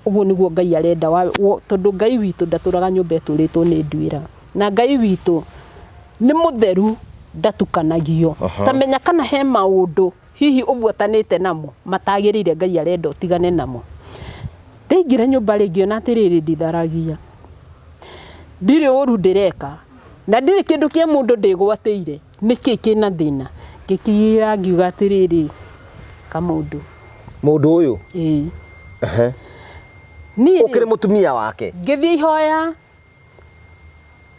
ũguo nĩguo Ngai arenda, tondũ Ngai witũ ndatũraga nyũmba ĩtũrĩtwo nĩ nduĩra, na Ngai witũ nĩ mũtheru, ndatukanagio. Tamenya kana he maũndũ hihi ũbuatanĩte namo matagĩrĩire Ngai arenda ũtigane namo. Ndaingĩra nyũmba rĩngĩ ona atĩrĩrĩ nditharagia, ndirĩ ũru ndĩreka na ndirĩ kĩndũ kĩa mũndũ ndĩgwatĩire, nĩkĩ kĩna thĩna. Ngĩkira ngiuga atĩrĩrĩ, Kamũndũ ũyũ niĩ ũkĩrĩ mũtumia wake, ngĩthiĩ ihoya,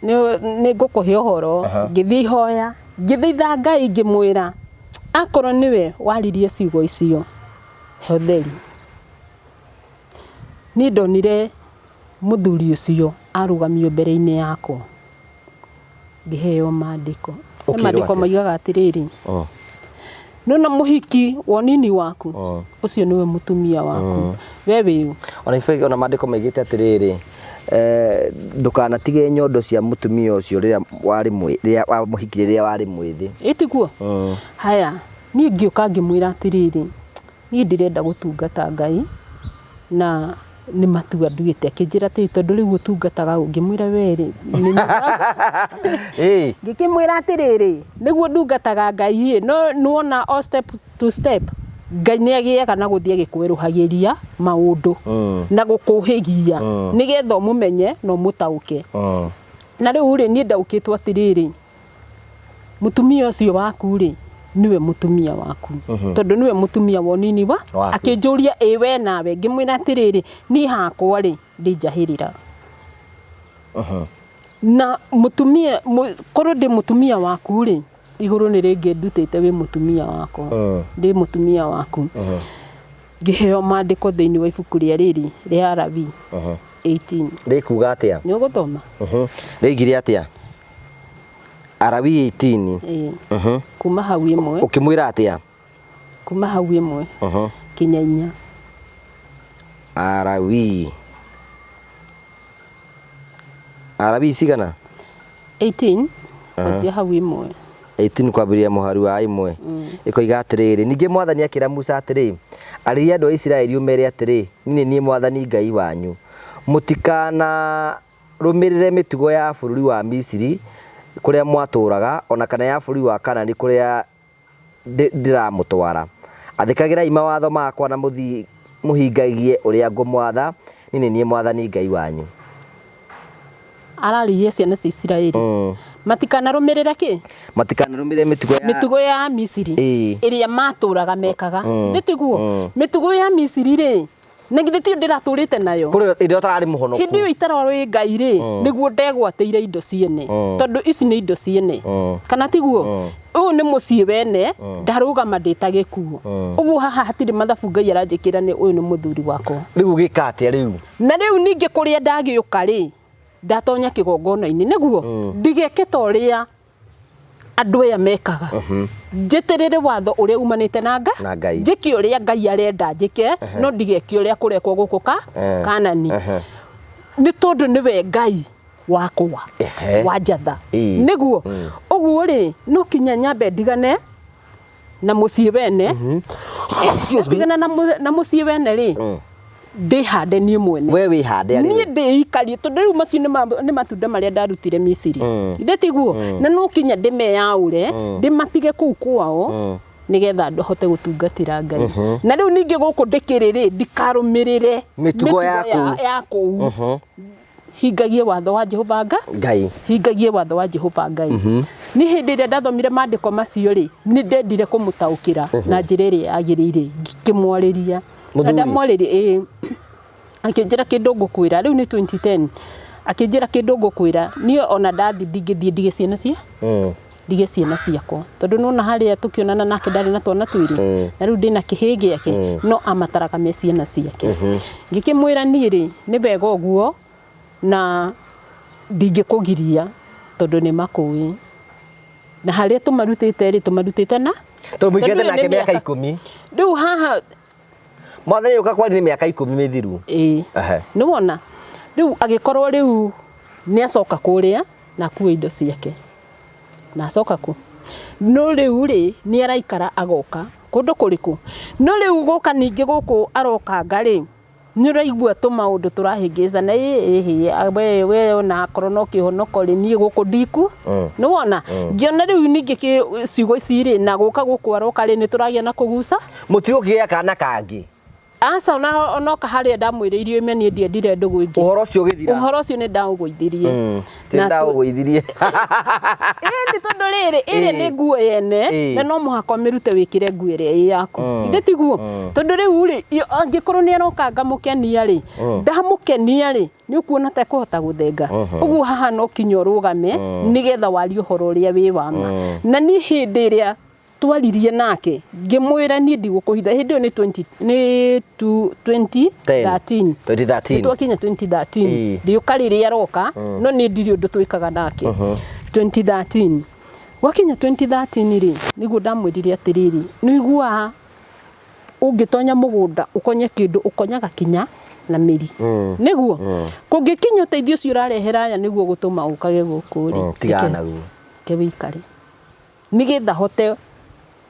nĩ ngũkũhe ũhoro, ngĩthiĩ ihoya, ngĩthaitha Ngai ngĩmwĩra akorwo nĩwe waririe ciugo icio he ũtheri. Niĩ ndonire mũthuri ũcio arũgamio mbere-inĩ yakwa, ngĩheo maandĩko. Maandĩko maigaga atĩrĩrĩ, nona mũhiki wa nini waku ũcio nĩwe mũtumia waku, we wĩũ. Ona maandĩko maigĩte atĩrĩrĩ, ndũkanatige nyondo cia mũtumia ũcio rĩrĩa wa mũhiki rĩrĩa warĩ mwĩthĩ. Ĩtiguo? Haya, niĩ ngĩũka ngĩmwĩra atĩrĩrĩ, niĩ ndĩrenda gũtungata Ngai na nĩ matua nduĩte. Akĩnjĩra atĩrĩrĩ, tondũ rĩu ũtungataga ũ? Ngĩmwĩra werĩ, ngĩkĩmwĩra atĩrĩrĩ, nĩguo ndungataga Ngai no nĩwona all step to step, Ngai nĩ agĩaga na gũthiĩ agĩkwerũhagĩria maũndũ na gũkũhĩgia nĩgetha ũmũmenye na ũmũtaũke. Na rĩu rĩ, niĩ ndaũkĩtwo atĩrĩrĩ, mũtumia ũcio waku rĩ niwe mũtumia waku, tondũ niwe mũtumia wa nini wa akĩnjũria we nawe. Ngĩmwĩra atĩrĩrĩ, niĩ hakwa rĩ ndĩnjahĩrĩra na mũtumia, korwo ndĩ mũtumia waku rĩ, igũrũ nĩ rĩngĩ ndutĩte wĩ mũtumia wakwa, ndĩ mũtumia waku. ngiheo mandiko thiini wa ibuku ria riri ria Arabi 18 rikuga atia ni uguthoma rigire atia Arabi 18 kuma hau imwe ukimwira atia kuma hau imwe kinya 4 Arabi cigana 18 atia hau imwe 18 kwambiria muhari wa imwe ikoiga atiriri ninge mwathani akira Musa atiri ariria andu a Isiraeli umere atiri ni mwathani Ngai wanyu mutikana rumirire mitugo ya bururi wa Misiri kuria mwaturaga ona kana ya bururi wa Kanani kuria ndiramutwara athikagira mawatho makwa na muhingagie uria ngumwatha ni mwathani Ngai wanyu araririe ciana cia Isiraeli matikana rumirire ki matikana rumirire mitugo ya Misiri iria maturaga mekaga nditiguo mitugo ya Misiri ri nigithe ti ndiraturite nayo kuri indo tarari muhonoku hindi yo itarori Ngai ri niguo ndegwateire indo ciene tondu ici ni indo ciene kana tiguo uyu ni mucii wene ndarugama nditage kuo uguo haha hatiri mathabu Ngai aranjikira ni uyu ni muthuri wakwa riu gikate riu na riu ninge kuria ndagiuka ri ndatonya kigongona-ini niguo ndigeke toria andu aya mekaga njeterere watho uria umanite na Ngai njiki uria Ngai arenda njike no ndigeke uria kurekwo guku Kanani ni tondu niwe Ngai wakwa wa njatha niguo uguo ri no kinya nyambe ndigane na mucii wene ndigana na mucii wene ri ndihande nie mwene we wihande ari nie ndikarie tondu riu macio ni matunda maria ndarutire Misiri ndetiguo na no kinya ndimeyaure ndimatige kuu kwao nigetha hote gutungatira Ngai na riu ninge guku ndikiriri ndikarumirire mitugo yaku hingagie watho wa Jehova Ngai hingagie watho wa Jehova Ngai ni hindi ria ndathomire mandiko macio ri ni ndendire kumutaukira na njira iria yagirire ngikimwariria ndamwariria akinjira kindu ngukwira riu ni 2010 akinjira kindu ngukwira ni ona ndathi ndingithie ndige ciana cia ndige ciana ciakwa tondu nona haria tukionana nake ndari na twana twiri na riu ndina kihi giake no amataraga me ciana ciake ngikimwira ni ri ni bega uguo na ndingikugiria tondu ni makui na haria tumarutite ri tumarutite na tumugete nake miaka 10 riu haha mwathani uka kwani ni miaka 10 mithiru ni wona riu agikorwo riu ni acoka kuria na kuwa indo ciake na acoka ku no riu ri ni araikara agoka kundu kuriku no riu goka ningi guku aroka ngari ni uraigua tumaundu turahingiza na we na korona kihonoko ri ni guku ndiku ni wona ngiona riu ningi ciugo ici ri na guka guku aroka ri ni turagia na kuguca mutigo kia kana kangi asa ona kaharia ndamwiriirio imeni ndiendire ndugu ingi uhoro cio githira uhoro cio ni ndaugwithirie na ndaugwithirie ni tondu riri ni nguo yene na no muhako mirute wikire nguo iria yaku ndetiguo tondu riu ri angikorwo ni aroka ngamukenia ri ndamukenia ri ni ukuona ta kuhota guthenga uguo haha no kinyo rugame nigetha wari uhoro uria wi wama na ni hindi iria twaririe nake ngimwira ni ndigukuhitha hindi ni 2013 twakinya 2013 ndiukariria aroka no ni ndiri undu twikaga nake 2013 wakinya 2013 ri niguo ndamwiririe atiriri niguo ungitonya mugunda ukonye kindu ukonyaga kinya na miri niguo kungikinya uteithio cio urarehera aya niguo gutuma ukage guku ri tigana guo ke wikare nigetha hote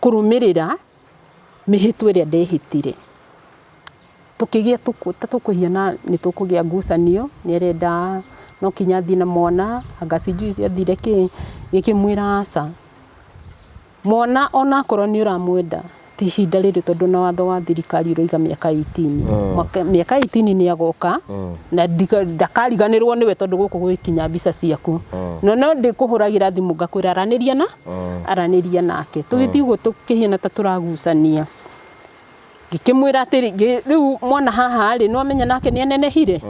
kurumirira mihitwe iria ndehitire tukigia tukuhiana ni tukugia ngucanio ni renda no kinya thina mwana agaciju cia thire gikimwira aca mwana ona korwo ni uramwenda ti hinda riri tondu na watho wa thirikari uroiga miaka 18 miaka 18 ni agoka na ndakariganirwo niwe tondu guku gwikinya mbica ciaku no ndikuhuragira thimu ngakwira araniria nake tugithi uguo tukihiana ta turagucania ngikimwira atiri riu mwana haha ri no amenya nake ni anenehire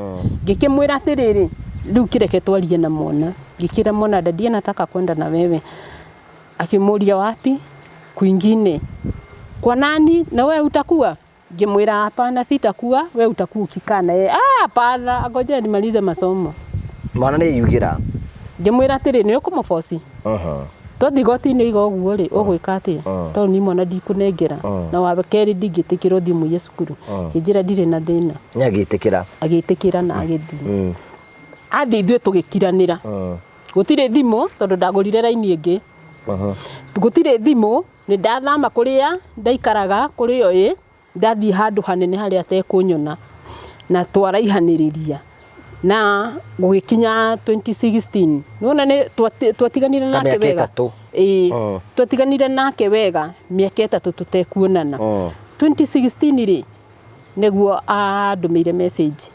ngikimwira atiriri riu kireke twarie na mwana ngikira mwana ndadie nataka kwenda na wewe akimuria wapi kwingine kwa nani na wewe utakuwa Ngimwira hapana, sitakuwa, wewe utakuwa ukikaa naye. Hapana, ngoja nimalize masomo. Mwana nĩ yugira. Ngimwira atĩrĩ nĩ ũkũmũboci. Twathi goti-inĩ iga ũguo rĩ, ũgwĩka atĩa? Tondũ ni mwana ndikũnengera. Na wa kerĩ ndingĩtĩkĩra ũthiĩ mũiye cukuru. Kĩnjĩra ndirĩ na thĩna. Nĩ agĩtĩkĩra. Agĩtĩkĩra na agĩthiĩ. Athi ithuĩ tũgĩkiranĩra. Gũtirĩ thimũ tondũ ndagũrire raini ĩngĩ. Gũtirĩ thimũ, nĩ ndathama kũrĩa ndaikaraga kũrĩ oĩ, ndathiĩ handũ hanene harĩa atekũnyona na twaraihanĩrĩria. Na gũgĩkinya 2016 nona nĩ twatiganire nake wega. Twatiganire nake wega mĩaka 3 tũtekuonana. 2016 rĩ nĩguo andũmĩire message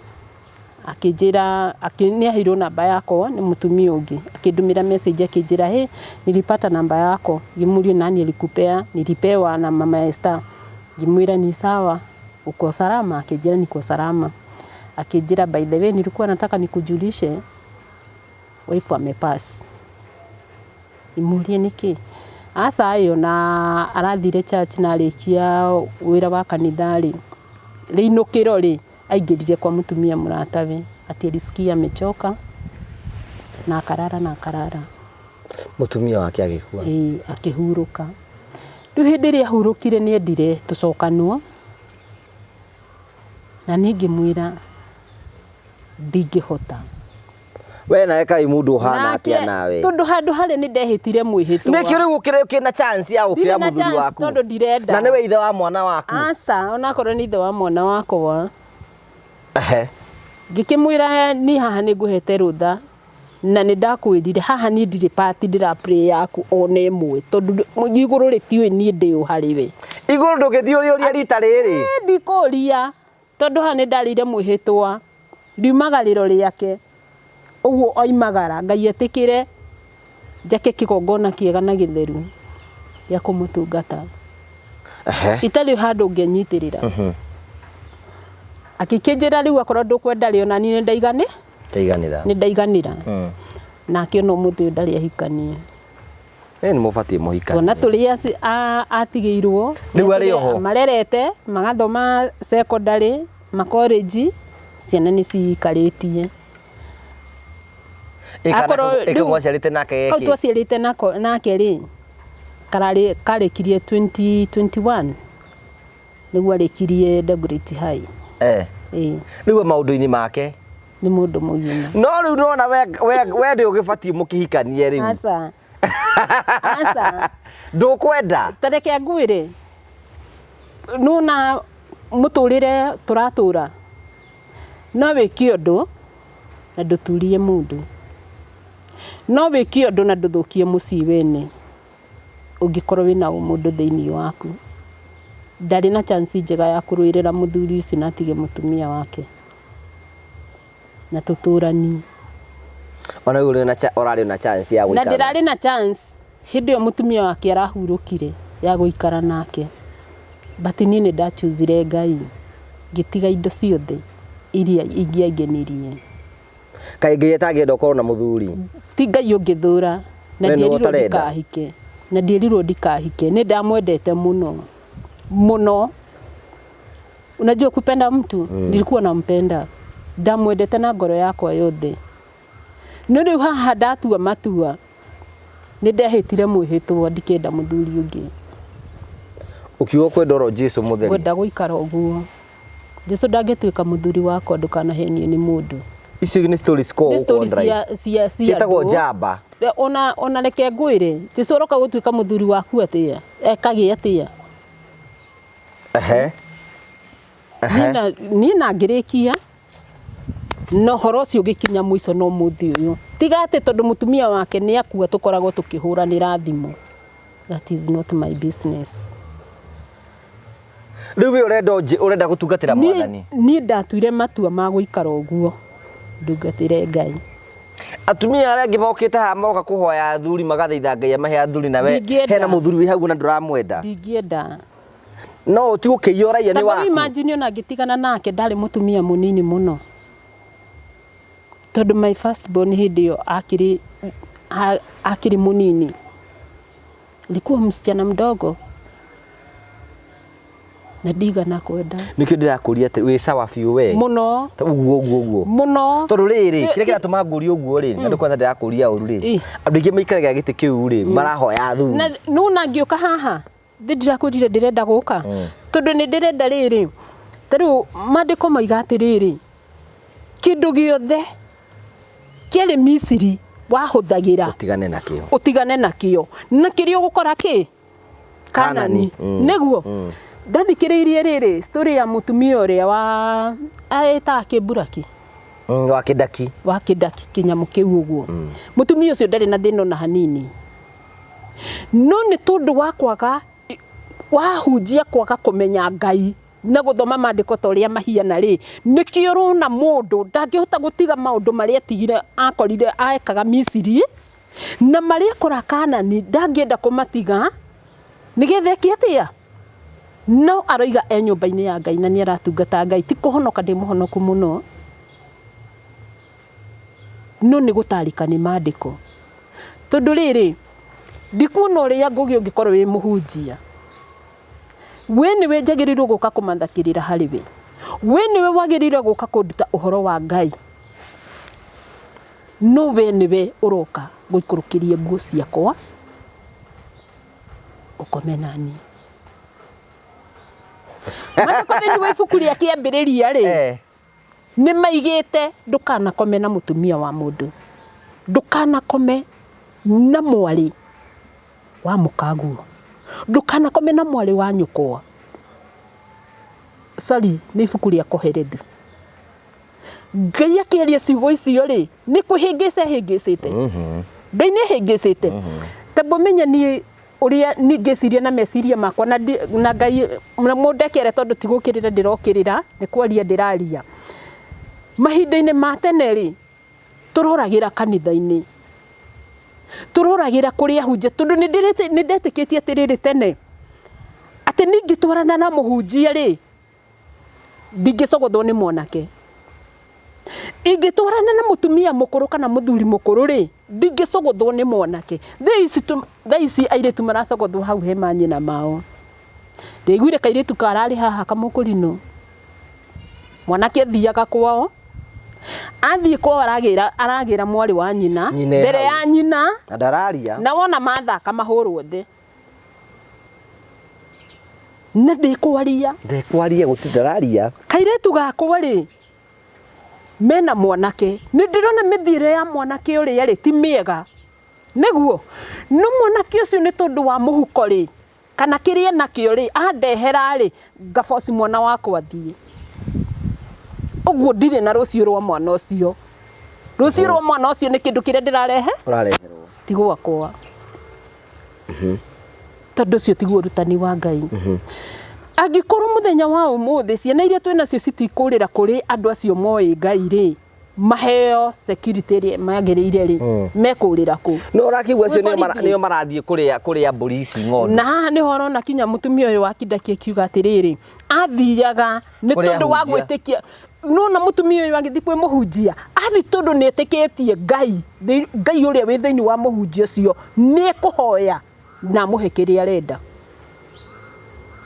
akĩnjĩra nĩaheirwo namba yakwa nĩ mũtumia ũngĩ, akĩndũmĩra message akĩnjĩra he nilipata namba yako, ngĩmũria nani alikupea, nilipewa na mama Esther. Ngĩmwĩra ni sawa, uko salama? Akĩnjĩra niko salama. Akijira by the way nilikuwa nataka nikujulishe wife amepass. Imurie niki? Asa ayo na arathire church na alikia wira wa kanithari. Rĩinũkĩro rĩ aingĩrire kwa mũtumia mũratawe ati alisikia amechoka na akarara. Mũtumia wake agĩkua. Akĩhurũka. Rĩu hĩndĩ ĩrĩa ahurũkire nĩ endire tũcokanwo. Na ningĩmwĩra ndingĩhota. We nawe kai mũndũ ũhana atĩa nawe? Tondũ handũ harĩa nĩ ndehĩtire mwĩhĩtwa. Nĩkĩo rĩu ũkĩrĩ na chance ya gũkĩra mũthuri waku. Tondũ ndirenda. Na nĩwe ithe wa mwana waku. Aca, onakorwo nĩ ithe wa mwana wakwa. Ngĩkĩmwĩra ni haha nĩ ngũhete rũtha na nĩ ndakwĩrire haha ni ndirĩ part ndĩra play yaku ona ĩmwe tondũ igũrũ rĩtiũĩ niĩ ndĩ harĩ we. Igũrũ ndũgĩthiĩ ũrĩa rita rĩrĩ. Ndikũria tondũ haha nĩ ndarĩire mwĩhĩtwa. Riumagarĩro rĩake ũguo oimagara Ngai etĩkĩre njake kĩgongona kĩega na gĩtheru gĩa kũmũtungata. Itarĩ handũ ngĩnyitĩrĩra. Akĩkĩnjĩra rĩu akorwo ndũkwenda rĩo na niĩ nĩ ndaiganĩra. Nake no mũthĩ ndarĩ ahikanie. Nĩ mũbatiĩ mũhikanie. Twana tũrĩa atigĩirwo rĩu arĩ oho marerete magathoma secondary college ciana nĩ cikarĩtie. Ĩkagwa ciarĩte nake gĩkĩ. Twaciarĩte nake rĩ karĩkirie 2021 nĩguo arĩkirie Dagoretti High. Rĩu maũndũ-inĩ make nĩ mũndũ mũgima. No rĩu nona we ndĩ ũgĩbatiĩ mũkĩhikanie rĩu. Aca. Ndũkwenda. Tareke ngwĩre nona mũtũrĩre tũratũra. No wĩke ũndũ na ndũturie mũndũ. No wĩke ũndũ na ndũthũkie mũciĩ wene. Ũngĩkorwo wĩna mũndũ thĩinĩ waku. Ndarĩ na chance njega ya kũrũĩrĩra mũthuri ũcio na atige mũtumia wake. Na tũtũrani. Ona ũrarĩ na chance ya gũikara. Na ndĩrarĩ na chance hĩndĩ ĩyo mũtumia wake arahurũkire ya gũikara nake. But niĩ nĩ ndachuzire Ngai. Ngĩtiga indo ciothe iria ingĩangenirie. Kaĩ Ngai atangĩenda ũkorwo na mũthuri? Ti Ngai ũngĩthũra na ndierirwo ndikahike. Na ndierirwo ndikahike. Nĩ ndamwendete muno. Unajua kupenda mtu nilikuwa nampenda. Ndamwendete na ngoro yakwa yothe. No rĩu haha ndatua matua nĩ ndehĩtire mwĩhĩtwa ndikenda mũthuri ũngĩ. Ukiuga kwenda oro Jesu mũtheri. Kwenda gũikara ũguo. Jesu ndangĩtuĩka mũthuri wakwa ndũkanahenie nĩ mũndũ. Icio nĩ stories ko cietagwo njamba. Ona reke ngwĩre Jesu aroka gũtuĩka mũthuri waku atĩa ekage atĩa. Niĩ na ngĩrĩkia no horo ũcio ũgĩkinya mũico no mũthĩ ũyũ. Tiga atĩ tondũ mũtumia wake nĩ akua tũkoragwo tũkĩhũranĩra thimũ. That is not my business. Rĩu we ũrenda gũtungatĩra Mwathani. Niĩ ndatuire matua ma gũikara ũguo ndungatĩre Ngai. Atumia arĩa angĩ mokĩte haha moka kũhoya athuri magathaitha Ngai amahe athuri nawe hena mũthuri wĩ hau na ndũramwenda. Ndingĩenda. No ti ũkĩiyũraia nĩ waku. Imagine ona ngĩtigana nake ndarĩ mũtumia mũnini mũno. Tondũ my first born hĩndĩ ĩyo akĩrĩ mũnini. Alikuwa msichana mdogo. na ndigana kwenda nikio ndirakuria ati wi sawa biu we muno uguo muno tondu riri kire kira tuma nguri uguo ri na ndikwa ndirakuria uru ri andu ingi maikaraga giti kiu ri marahoya thu na nuna ngioka haha ndirakurire ndirenda guka tondu ni ndirenda riri taru mandiko maiga atiriri kindu giothe kiari Misiri wahuthagira utigane nakio na kirio gukora ki Kanani niguo ndathikiriirie riri story ya mutumia uria wa aita Kiburaki wa Kidaki kinyamu kiu uguo mutumia ucio ndari na thina na hanini no ni tondu wa kwaga wahunjia kwaga kumenya Ngai na guthoma mandiko toria mahiana ri nikio rona mundu ndangihota gutiga maundu maria tigire akorire aekaga Misiri na maria kora Kanani ndangienda kumatiga nigethe kiatia no aroiga nyumba-ini ya Ngai na ni aratungata Ngai ti kuhonoka ndi muhonoku muno no ni gutarika ni mandiko tondu riri ndikuona uria ngugi ungikorwo wi muhunjia we niwe njagirirwo guka kumathakirira hariwe we niwe wagirirwo guka kunduta uhoro wa Ngai no we niwe uroka guikurukiria nguo ciakwa ukomenani mandiko thini wa ibuku ria kiambiriria ri ni maigite ndukana kome na mutumia wa mundu ndukana kome na mwari wa mukaguo ndukana kome na mwari wa nyukwa sari ni ibuku ria Koherethi Ngai akiaria ciugo icio ri ni kuhingicite Ngai ni hingicite tabo menya ni uria ni ngeciria na meciria makwa na Ngai mundekere tondu tigukirira ndirokirira ni kwaria ndiraria mahinda-ini ma tene ri turoragira kanitha-ini turoragira kuria hunje tondu ni ndetikitie atiriri tene ati ningitwarana na muhunjia ri ndingicogothwo ni mwanake ingitwarana na mutumia mukuru kana muthuri mukuru ri ndingicogothwo ni mwanake thaici airitu maracogothwo hau he manyina mao ndigwire kairitu karari haha kamukurino mwanake thiaga kwao athie kwao aragira mwari wa nyina mbere ya nyina na ndararia na wona mathaka mahurwo thi na ndikwaria gutindararia kairitu gakwa ri mena mwanake ni ndirona mithire ya mwanake uria ri ti miega niguo no mwanake ucio ni tondu wa muhuko ri kana kiria nakio ri andehera ri ngaboci mwana wakwa thie uguo ndire na rucio rwa mwana ucio ni kindu kiria ndirarehe urareherwo ti gwakwa tondu cio tiguo rutani wa Ngai angikorwo muthenya wa umuthi ciana iria twina cio citikurira kuri andu acio moi Ngai ri maheo security ri magirire ri mekurira ku no urakigwa cio nio marathie kuria polisi ng'ondu na haha ni horona kinya mutumia uyu wa Kidaki akiuga atiriri athiaga ni tondu wa gwitikia nona mutumia uyu agithi kwi muhunjia athi tondu ni etikitie Ngai uria wi thiini wa muhunjia cio ni kuhoya na muhekiria arenda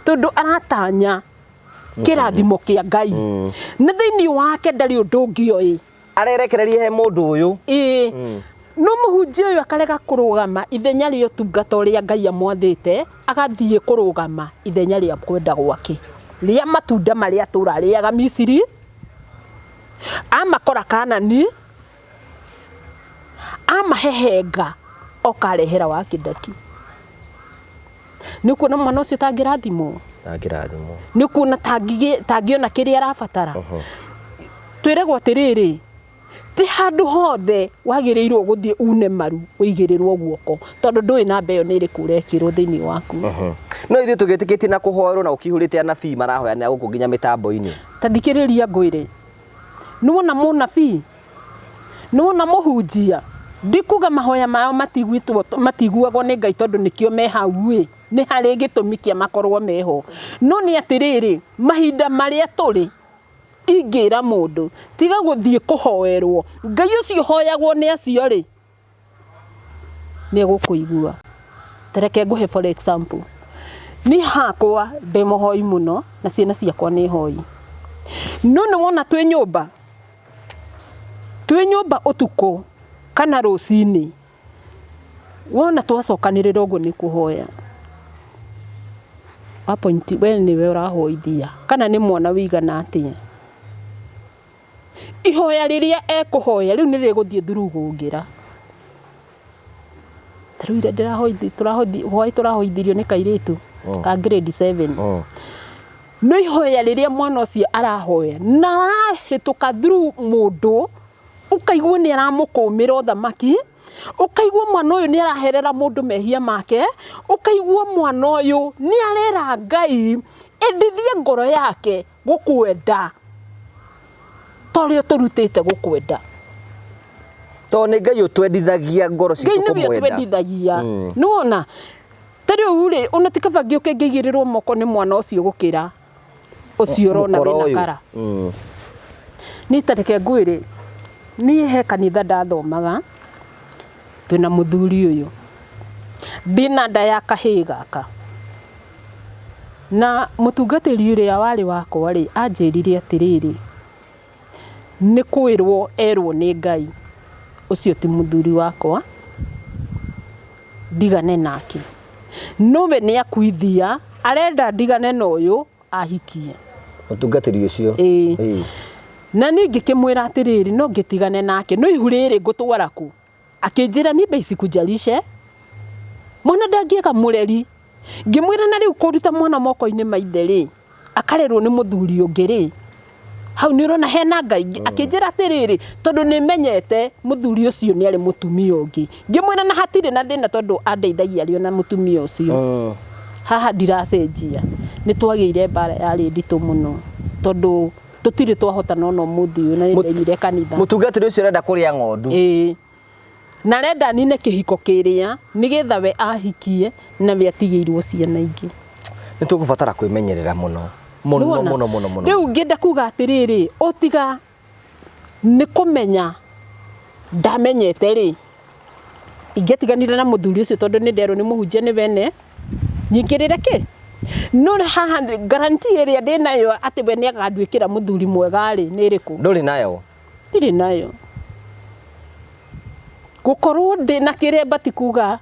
tondu aratanya kirathimo kia Ngai na thiini wake ndari undu ngioi arerekereria he mundu uyu no muhunjia uyu akarega kurugama ithenya ria utungata uria Ngai amwathite agathie kurugama ithenya ria kwenda gwake ria matunda maria turariaga Misiri amakora Kanani amahehenga okarehera wa Kidaki ni kuona mwana ucio tangirathimo ni kuona tangiona kiria arabatara twiregwo atiriri ti handu hothe wagirirwo guthie une maru wigirirwo guoko tondu ndui na mbeyo ni iri kurekirwo thiini waku no ithu tugitikitie na kuhoerwo na ukihurite anabii marahoyana guku nginya mitambo-ini tathikiriria ngwire nuona munabii nuona muhunjia ndikuga mahoya mao matiguagwo ni Ngai tondu nikio me hau wi ni hari gitumi kia makorwo meho no ni atiriri mahinda maria turi ingira mundu tiga guthie kuhoerwo Ngai ucio hoyagwo ni acio ri ni gukuigua tereke nguhe for example ni hakwa ndemohoi muno na ciana ciakwa ni hoi no nĩ wona twĩ nyũmba ũtukũ kana rũcinĩ wona twacokanĩrĩra ũguo nĩ kũhoya apointi we nĩwe ũrahoithia kana nĩ mwana wĩigana atĩa ihoya rĩrĩa ekũhoya rĩu nĩ rĩgũthiĩ through gũngĩra rĩu ĩrĩa tũrahoithirio nĩ kairĩtu ka grade 7 no ihoya rĩrĩa mwana ũcio arahoya na arahĩtũka through mũndũ ũkaigua nĩ aramũkũmĩra ũthamaki ũkaigua mwana ũyũ nĩ araherera mũndũ mehia make ũkaigua mwana ũyũ nĩ arera Ngai endithie ngoro yake gũkwenda torĩa tũrutĩte gũkwenda to nĩ Ngai ũtwendithagia ngoro citũ kũmwenda Ngai nĩ ũtwendithagia nĩ wona tarĩu rĩ ona tikaba ngĩũke ngĩigĩrĩrwo moko nĩ mwana ũcio gũkĩra ũcio ũrona wĩna kara nĩ tareke ngwĩre niĩ he kanitha ndathomaga twĩna mũthuri ũyũ ndĩna nda ya kahĩĩ gaka na mũtungatĩri ũrĩa warĩ wakwa rĩ anjĩrire atĩrĩrĩ nĩ kwĩrwo erwo nĩ Ngai ũcio ti mũthuri wakwa ndigane nake nowe nĩ akuithia arenda ndigane na ũyũ ahikie mũtungatĩri ũcio na niĩ ngĩkĩmwĩra atĩrĩrĩ no ngĩtigane nake no ihu rĩrĩ ngũtwara kũ akĩnjĩra mimba isikujalishe mwana ndangĩaga mũreri ngĩmwĩra na rĩu kũruta mwana moko-inĩ maithe rĩ akarerwo nĩ mũthuri ũngĩ rĩ hau nĩ ũrona hena Ngai akĩnjĩra atĩrĩrĩ tondũ nĩ menyete mũthuri ũcio nĩ arĩ mũtumia ũngĩ ngĩmwĩra na hatirĩ na thĩna tondũ andeithagia arĩ na mũtumia ũcio haha ndiracenjia nĩ twagĩire mbara yarĩ nditũ mũno tondũ tũtirĩ twahota no mũthĩ ũyũ na nĩndenyire kanitha mũtungatĩri ũcio arenda kũrĩa ng'ondu na renda nine kĩhiko kĩrĩa nĩgetha we ahikie na we atigĩirwo ciana ingĩ nĩ tũgũbatara kwĩmenyerera mũno rĩu ngĩenda kuga atĩrĩrĩ ũtiga nĩ kũmenya ndamenyete rĩ ingĩtiganire na mũthuri ũcio tondũ nĩ nderwo nĩ mũhunjia nĩ bene nyingĩrĩre kĩ no haha guarantee ĩrĩa ndĩnayo atĩ we nĩ aganduĩkĩra mũthuri mwega rĩ nĩ ĩrĩkũ ndũrĩ nayo ndirĩ nayo gũkorwo ndĩna kĩrĩa mbati kuga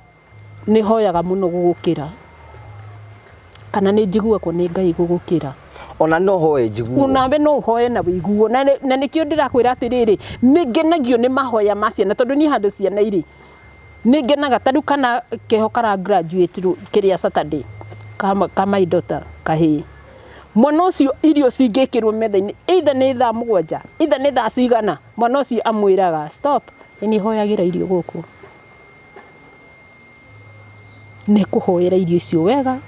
nĩ hoyaga mũno gũgũkĩra kana nĩ njiguagwo nĩ Ngai gũgũkĩra ona no hoye njiguo nawe no uhoye na wĩiguo na nĩkĩo ndĩrakwĩra atĩrĩrĩ nĩ ngenagio nĩ mahoya ma ciana tondũ niĩ handũ ciana irĩ nĩ ngenaga tarĩu kana keho kara graduate kĩrĩa Saturday ka my daughter kahĩĩ mwana ũcio irio cingĩkĩrwo metha-inĩ either nĩ thaa 7 either nĩ thaa cigana mwana ũcio amwĩraga stop nĩ hoyagĩra irio gũkũ nĩ kũhoera irio icio wega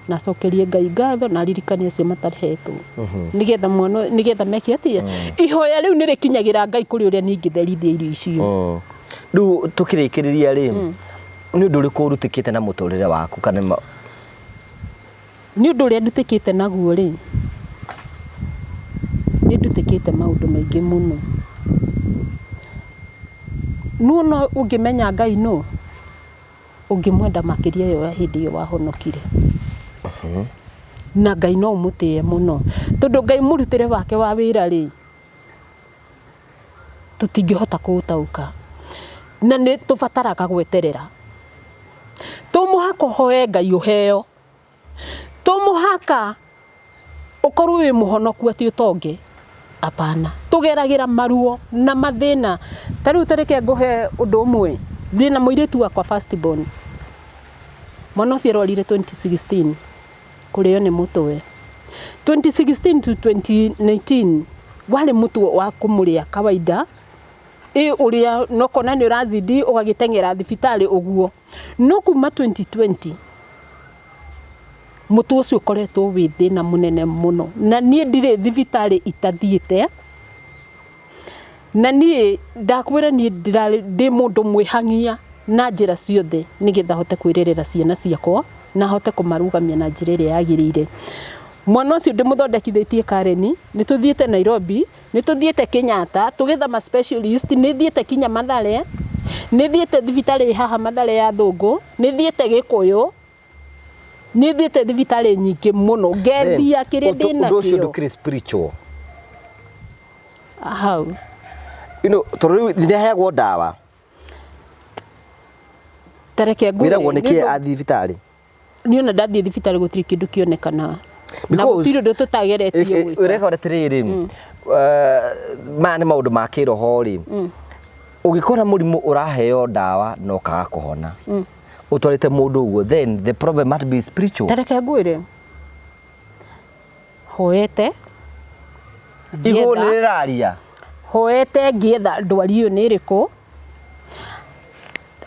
na cokerie Ngai ngatho na ririkania acio matahetwo nĩgetha meke atĩa ihoya rĩu nĩ rĩkinyagĩra Ngai kũrĩ ũrĩa ningĩtherithia irio icio rĩu tũkĩrĩkĩrĩria rĩ nĩ ũndũ ũrĩkũ ũrutĩkĩte na mũtũrĩre waku kana nĩ ũndũ ũrĩa ndutĩkĩte naguo rĩ nĩ ndutĩkĩte maũndũ maingĩ mũno no ũngĩmenya Ngai no ũngĩmwenda makĩria yo hĩndĩ ĩyo wahonokire na Ngai no ũmũtĩe mũno tondũ Ngai mũrutĩre wake wa wĩra rĩ tũtingĩhota kũũtaũka na nĩ tũbataraga gweterera tũmũhaka ũhoe Ngai ũheo tũmũhaka ũkorwo wĩ mũhonoku atĩ ũtonge apana tũgeragĩra maruo na mathĩna tarĩu tareke ngũhe ũndũ ũmwe thĩna mũirĩtu wakwa first born mwana ũcio arwarire 2016 kũrĩo nĩ mũtwe 2016 to 2019 warĩ mũtwe wa kũmũrĩa kawaida ũrĩa no kona nĩ ũrazidi ũgagĩteng'era thibitarĩ ũguo no kuma 2020 mũtwe ũcio ũkoretwo wĩ thĩna mũnene mũno na niĩ ndirĩ thibitarĩ itathiĩte na niĩ ndakwĩra niĩ ndĩ mũndũ mwĩhangia na njĩra ciothe nĩgetha hote kwĩrerera ciana ciakwa na hote kũmarũgamia na njĩra ĩrĩa yagĩrĩire mwana ũcio ndĩmũthondekithĩtie Karen nĩ tũthiĩte Nairobi nĩ tũthiĩte Kenyatta tũgetha ma specialist nĩ thiĩte kinya Mathare nĩ thiĩte thibitarĩ haha Mathare ya Thũngũ nĩ thiĩte Gĩkũyũ Nĩ thiĩte thibitarĩ nyingĩ mũno ngendia kĩrĩa ndĩna kĩo. Ũndũ ũcio ndũkĩrĩ spiritual. How? Tondũ nĩ aheagwo ndawa. Tareke ngwĩre. Wĩragwo nĩkĩ athiĩ thibitarĩ? Niĩ ona ndathiĩ thibitarĩ gũtirĩ kĩndũ kĩonekana. Na gũtirĩ ũndũ tũtageretie gwĩka. Ũreka atĩrĩrĩ, maya nĩ maũndũ ma kĩroho rĩ. Ũgĩkora mũrimũ ũraheo ndawa na ũkaga kũhona. Ũtwarĩte mũndũ ũguo, then the problem must be spiritual. Tareke ngwĩre. Hoete. Igũrũ nĩ rĩraria. Hoete ngĩetha ndwari ĩyo nĩ ĩrĩkũ.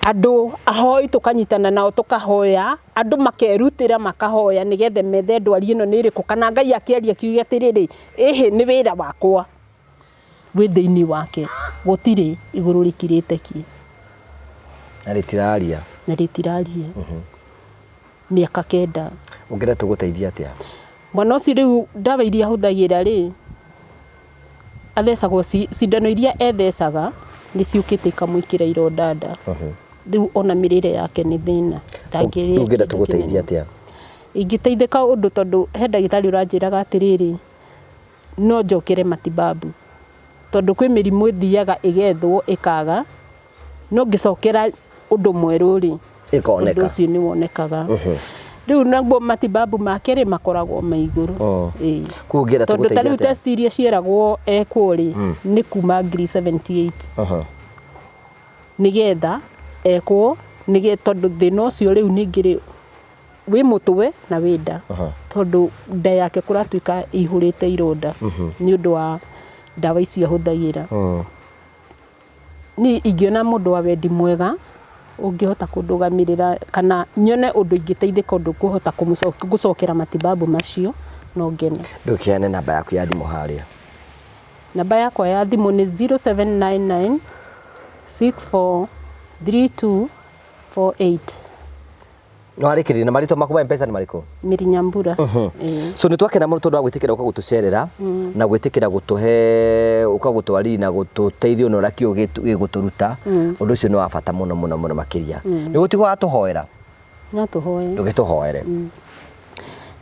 Andũ ahoi tukanyitana nao tukahoya, andũ makerutĩra makahoya nigethe methe ndwari ĩno nĩ ĩrĩkũ, kana Ngai akĩaria kiuge atĩrĩrĩ, ĩhĩ nĩ wĩra wakwa wĩ thĩinĩ wake, gũtirĩ igũrũ rĩkirĩte ki. Na rĩtiraria. Na rĩtiraria. Mĩaka 9. Ũngĩra tũgũteithia atĩa? Mwana ũcio rĩu ndawa iria hũthagĩra rĩ, athecagwo cindano iria ethecaga nĩ ciũkĩte ikamũikĩra ironda nda. Rĩu ona mĩrĩre yake nĩ thĩna. Ndangĩrĩa. Ũngĩra tũgũteithia atĩa? Ingĩteithĩka ũndũ tondũ he ndagĩtarĩ ũranjĩraga atĩrĩrĩ, no njokere matibabu. Tondũ kwĩ mĩrimũ ĩthiaga ĩgethwo ĩkaga, no ngĩcokera ũndũ mwerũ rĩ, ũndũ ũcio nĩ wonekaga. Rĩu naguo matibabu make rĩ makoragwo me igũrũ. Tondũ ta rĩu test iria cieragwo ekwo rĩ nĩ kuma ngiri 78. Nĩgetha ekwo tondũ thĩna ũcio rĩu ningĩ rĩ wĩ mũtwe na wĩ nda. Tondũ nda yake kũratuĩka ihũrĩte ironda nĩ ũndũ wa ndawa icio ahũthagĩra. Niĩ ingĩona mũndũ wa wendi mwega ũngĩhota kũndũgamĩrĩra kana nyone ũndũ ingĩteithĩka ũndũ kũhota gũcokera matibabu macio no ngene. Ndũkĩane namba yaku ya thimũ harĩa. Namba yakwa ya thimũ nĩ 0799 643248. No arĩkĩrĩria na marĩtwa maku ma M-Pesa nĩ marĩkũ? Mĩri Nyambura. So nĩ twakena mũno tondũ wa gwĩtĩkĩra ũka gũtũcerera na gwĩtĩkĩra gũtũhe ũka gũtwarĩria na gũtũteithia ũno rakio gĩgũtũruta. Ũndũ ũcio nĩ wa bata mũno mũno mũno makĩria. Nĩ gũtigwo atũhoera. No tũhoe. Ndũgĩtũhoere.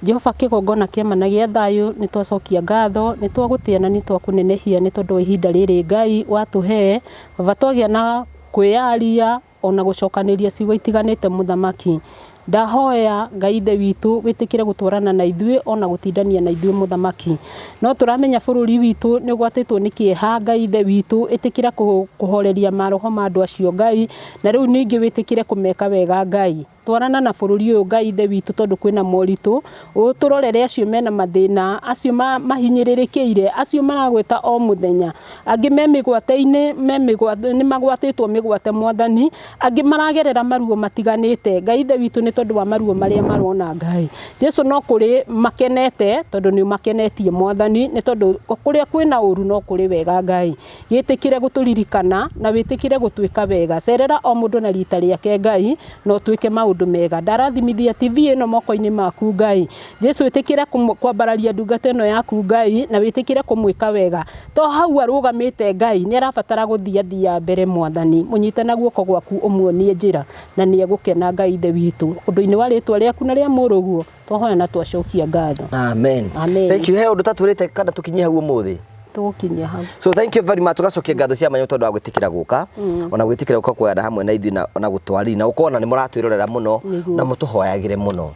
Jehova kĩgongona kĩamana gĩa thayũ nĩ twacokia ngatho, nĩ twagũtĩa na nĩ twakũnenehia nĩ tondũ wa ihinda rĩrĩ Ngai watũhe. Baba twagĩa na kwĩyaria ona gũcokanĩria ciugo itiganĩte mũthamaki. Ndahoya Ngai Ithe witũ wĩtĩkĩre gũtwarana na ithuĩ ona gũtindania na ithuĩ mũthamaki. No tũramenya bũrũri witũ nĩ ũgwatĩtwo nĩ kĩeha. Ngai Ithe witũ ĩtĩkĩra kũhoreria maroho ma andũ acio Ngai, na rĩu ningĩ wĩtĩkĩre kũmeka wega Ngai. Twarana na bũrũri ũyũ Ngai Ithe witũ tondũ kwĩna moritũ, ũtũrorere acio mena mathĩna, acio mahinyĩrĩrĩkĩire, acio maragwĩta o mũthenya, angĩ me mĩgwate-inĩ nĩ magwatĩtwo mĩgwate Mwathani, angĩ maragerera maruo matiganĩte. Ngai Ithe witũ nĩ tondũ wa maruo marĩa marona Ngai. Jesu no kũrĩ makenete tondũ nĩ makenetie Mwathani, nĩ tondũ kũrĩa kwĩna ũru no kũrĩ wega Ngai. Gĩtĩkĩre gũtũririkana na wĩtĩkĩre gũtwĩka wega. Cerera o mũndũ na rita rĩake Ngai, no twĩke maũndũ mega. Ndarathimithia TV ĩno moko-inĩ maku Ngai. Jesu wĩtĩkĩre kwambararia ndungata ĩno yaku Ngai na wĩtĩkĩre kũmwĩka wega. To hau arũgamĩte Ngai nĩ arabatara gũthiathia mbere Mwathani. Mũnyite na guoko gwaku ũmuonie njĩra na nĩ egũkena Ngai Ithe witũ. Ũndũ-inĩ wa rĩtwa rĩaku na rĩa mũrũguo twahoya na twacokia ngatho. Amen. Amen. Thank you. He ũndũ tatwĩrĩte kana tũkinyie hau ũmũthĩ. Tũgũkinyia hau. So thank you very much. Tugacokia ngatho cia manyo tondũ wa gwĩtĩkĩra gũka ona gwĩtĩkĩra gũka kwenda hamwe na ithuĩ na gũtwarĩra na ũkona nĩ mũratwĩrorera mũno na mũtũhoyagĩre mũno.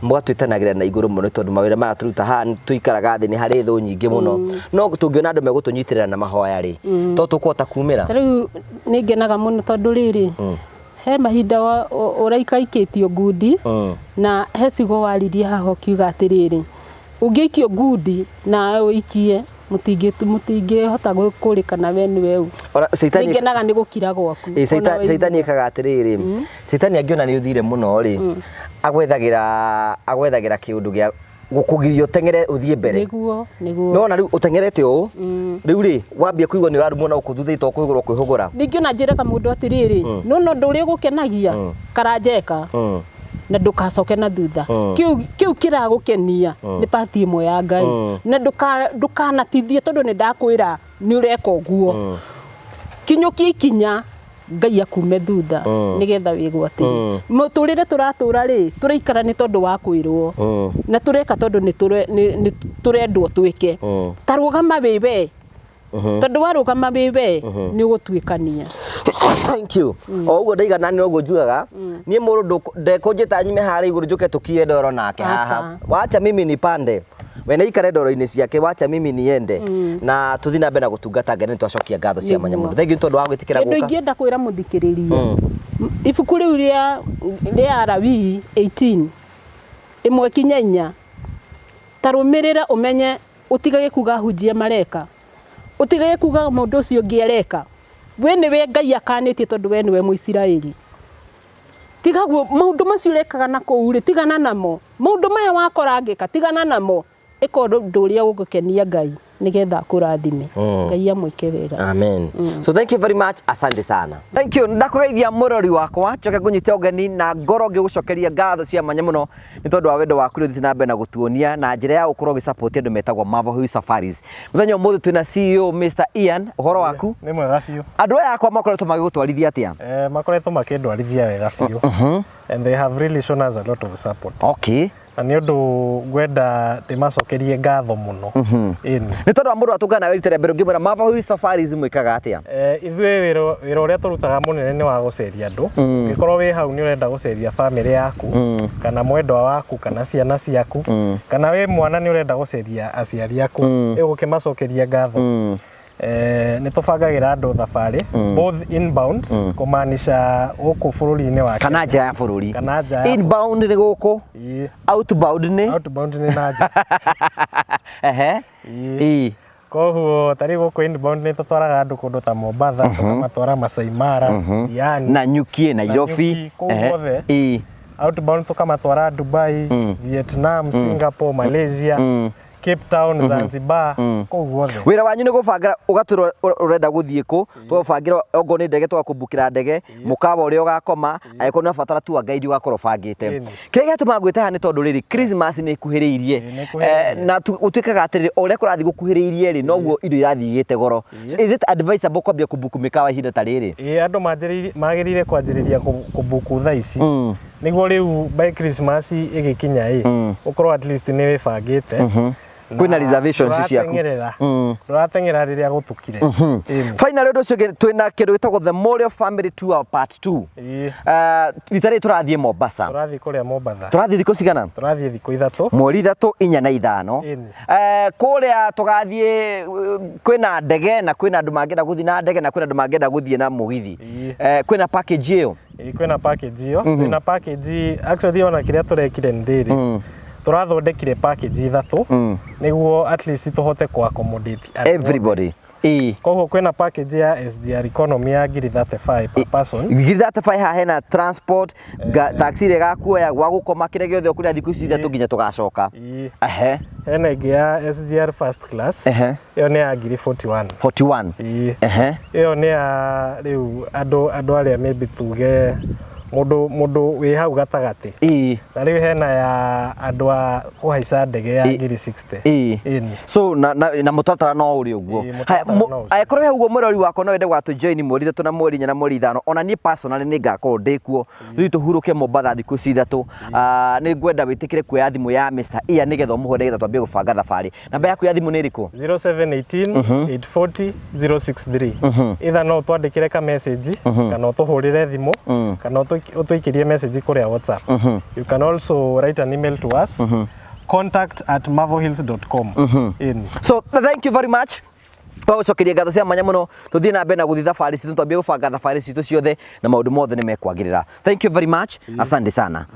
Mũgatwĩtanagĩra na igũrũ mũno tondũ mawĩra maya tũruta haha tũikaraga thĩ nĩ harĩ thũ nyingĩ mũno. No tũngĩona andũ megũtũnyitĩrĩra na mahoya rĩ to tũkũhota kumĩra. Rĩu nĩ ngenaga mũno tondũ rĩrĩ he mahinda ũraikaikĩtio ngundi na he ciugo waririe haha ũkiuga atĩrĩrĩ ũngĩikio ngundi na ũikie mũtingĩhota kũrĩkana we nĩwe u. Nĩ ngenaga nĩ gũkira gwaku. Caitani ekaga atĩrĩrĩ, Caitani angĩona nĩ ũthire mũno rĩ agwethagira kĩũndũ gĩa gũkũgiria ũteng'ere ũthiĩ mbere. No na rĩu ũteng'erete ũũ rĩu rĩ wambia kũigua nĩ ũrarumwo na ũkũthuthĩtwo kwĩhũgũra kwĩhũgũra. Ningĩ ona njĩraga mũndũ atĩrĩrĩ no ũndũ ũrĩa ũgũkenagia karanjeka na ndũkacoke na thutha. Kĩu kĩragũkenia nĩ pati ĩmwe ya Ngai na ndũkanatithie tondũ nĩ ndakwĩra nĩ ũreka ũguo. Kinyũkia ikinya Ngai akume thutha nigetha wigwatire muturire turatura ri turaikara ni tondu wa kwirwo na tureka tondu ni turendwo twike tarugama bibe tondu warugama bibe ni ugutwikania. Thank you. Oguo ndaigana ni oguo njugaga nie mundu ndekunjita nyime hari iguru njuke tukie ndoro nake haha wacha mimi nipande we naikare ndoro-ini ciake wacha mimi niende na tuthi na mbere gutungata Ngai ni twacokia ngatho cia mwanya mundu thengi tondu wa gwitikira guka ndu ingienda kwira muthikiriria ibuku riu ria Lawi 18 imwe kinya 4 tarumirira umenye utigage kuga hujia mareka utigage kuga mundu ucio ngiereka we niwe Ngai akanitie tondu we niwe Muisiraeli tigaguo maundu macio urekaga na kuuri tigana namo maundu maya wakorangika tigana namo iko nduria gugukenia Ngai nigetha kurathime Ngai amwike wega. Amen. So thank you very much, asante sana. Thank you. Ndakugeithia murori wakwa coke kunyita ugeni na ngoro ngigucokeria ngatho cia manya muno ni tondu wa wendo waku rithi na mbe na gutuonia na njira ya ukorwo gisupport andu metagwo Marvel Hills Safaris. Muthenya muthu twina CEO Mr. Ian, uhoro waku? Ni mwega biu. Andu aya akwa makoretwo magigutwarithia atia? Makoretwo makindwarithia wega biu. And they have really shown us a lot of support. Okay. Na ni undu ngwenda ndimacokerie ngatho muno ni tondu wa mundu atungana wiritere mbere ngimwira Marvel Hills Safaris mwikaga atia? Ithuĩ wĩra ũrĩa tũrutaga mũnene nĩ wa gũceria andũ ũngĩkorwo wĩ hau nĩ ũrenda gũceria famĩlĩ yaku kana mwendwa waku kana ciana ciaku kana wĩ mwana nĩ ũrenda gũceria aciari aku ĩgũkĩmacokeria ngatho nĩ tũbangagira andũ thabarĩ both inbound kumaanisha gũkũ bũrũri-inĩ wa kana nja ya bũrũri kana nja inbound nĩ gũkũ outbound nĩ na nja koguo tari gũkũ inbound nĩ tũtwaraga andũ kũndũ ta Mombasa tũkamatwara Masai Mara Diani na Nyuki Nairobi outbound tukamatwara Dubai Vietnam Singapore Malaysia Cape Town Zanzibar koguo wira wanyu ni gubanga ugatura urenda guthie ku twabangira ongo ni ndege twakubukira ndege mukawa uria ugakoma ayiko na fatara tu guide ugakoro bangite kire gituma ngwite ha ni tondu riri Christmas ni kuhiriirie na utwikaga atiriri uria kurathi gukuhiriirie ri noguo indo irathi igite goro is it advisable kwambia kubuku mikawa ihinda ta riri andu magirire kwanjiriria kubuku thaa ici niguo riu by Christmas igikinya ukorwo at least ni wibangite kwina reservations ciaku ruratengera riria gutukire finally ndo cio twina kindu gitagwo the Morio Family Tour Part 2 ritari turathie Mombasa turathie kuria Mombasa turathie thiko cigana turathie thiko 3 mweri 3 4 na 5 kuria tugathie kwina ndege na kwina andu mangenda guthie na ndege na kwina andu mangenda guthie na mugithi kwina package iyo kwina package iyo kwina package actually ona kiria turekire ndiri turathondekire package 3 niguo at least tuhote ku accommodate everybody koguo kwina package ya SGR economy ya ngiri 35 per person ngiri 35 ha hena transport taxi ile gakuoya gwa gukoma kire giothe okuria thiku ici 3 nginya tugacoka hena ingi ya SGR first class iyo ni ya ngiri 41 iyo ni ya riu andu aria maybe tuge mundu wi hau gatagati na riu hena ya andu a kuhaica ndege ya ngiri 60 so na mutatara no uri uguo akorwo uguo murori wako no wende gwatu join mweri 3 na mweri 4 na mweri 5 ona ni personally ni ngakorwo ndikuo riu tuhuruke Mombasa thiku ci 3 ni ngwenda witikire kuoya thimu ya Mr. Ian nigetha umuhore nigetha twambie gubanga thabari namba yaku ya thimu ni iriku 0718 840 063 either no twandikire ka message kana utuhurire thimu kana utuikirie message kuria WhatsApp you can also write an email to us contact@marvelhills.com so thank you very much Paucokeria ngatho cia manya muno tuthie na mbere na guthi thabari citu twambie gubanga thabari citu ciothe na maundu mothe ni mekwagirira thank you very much asante sana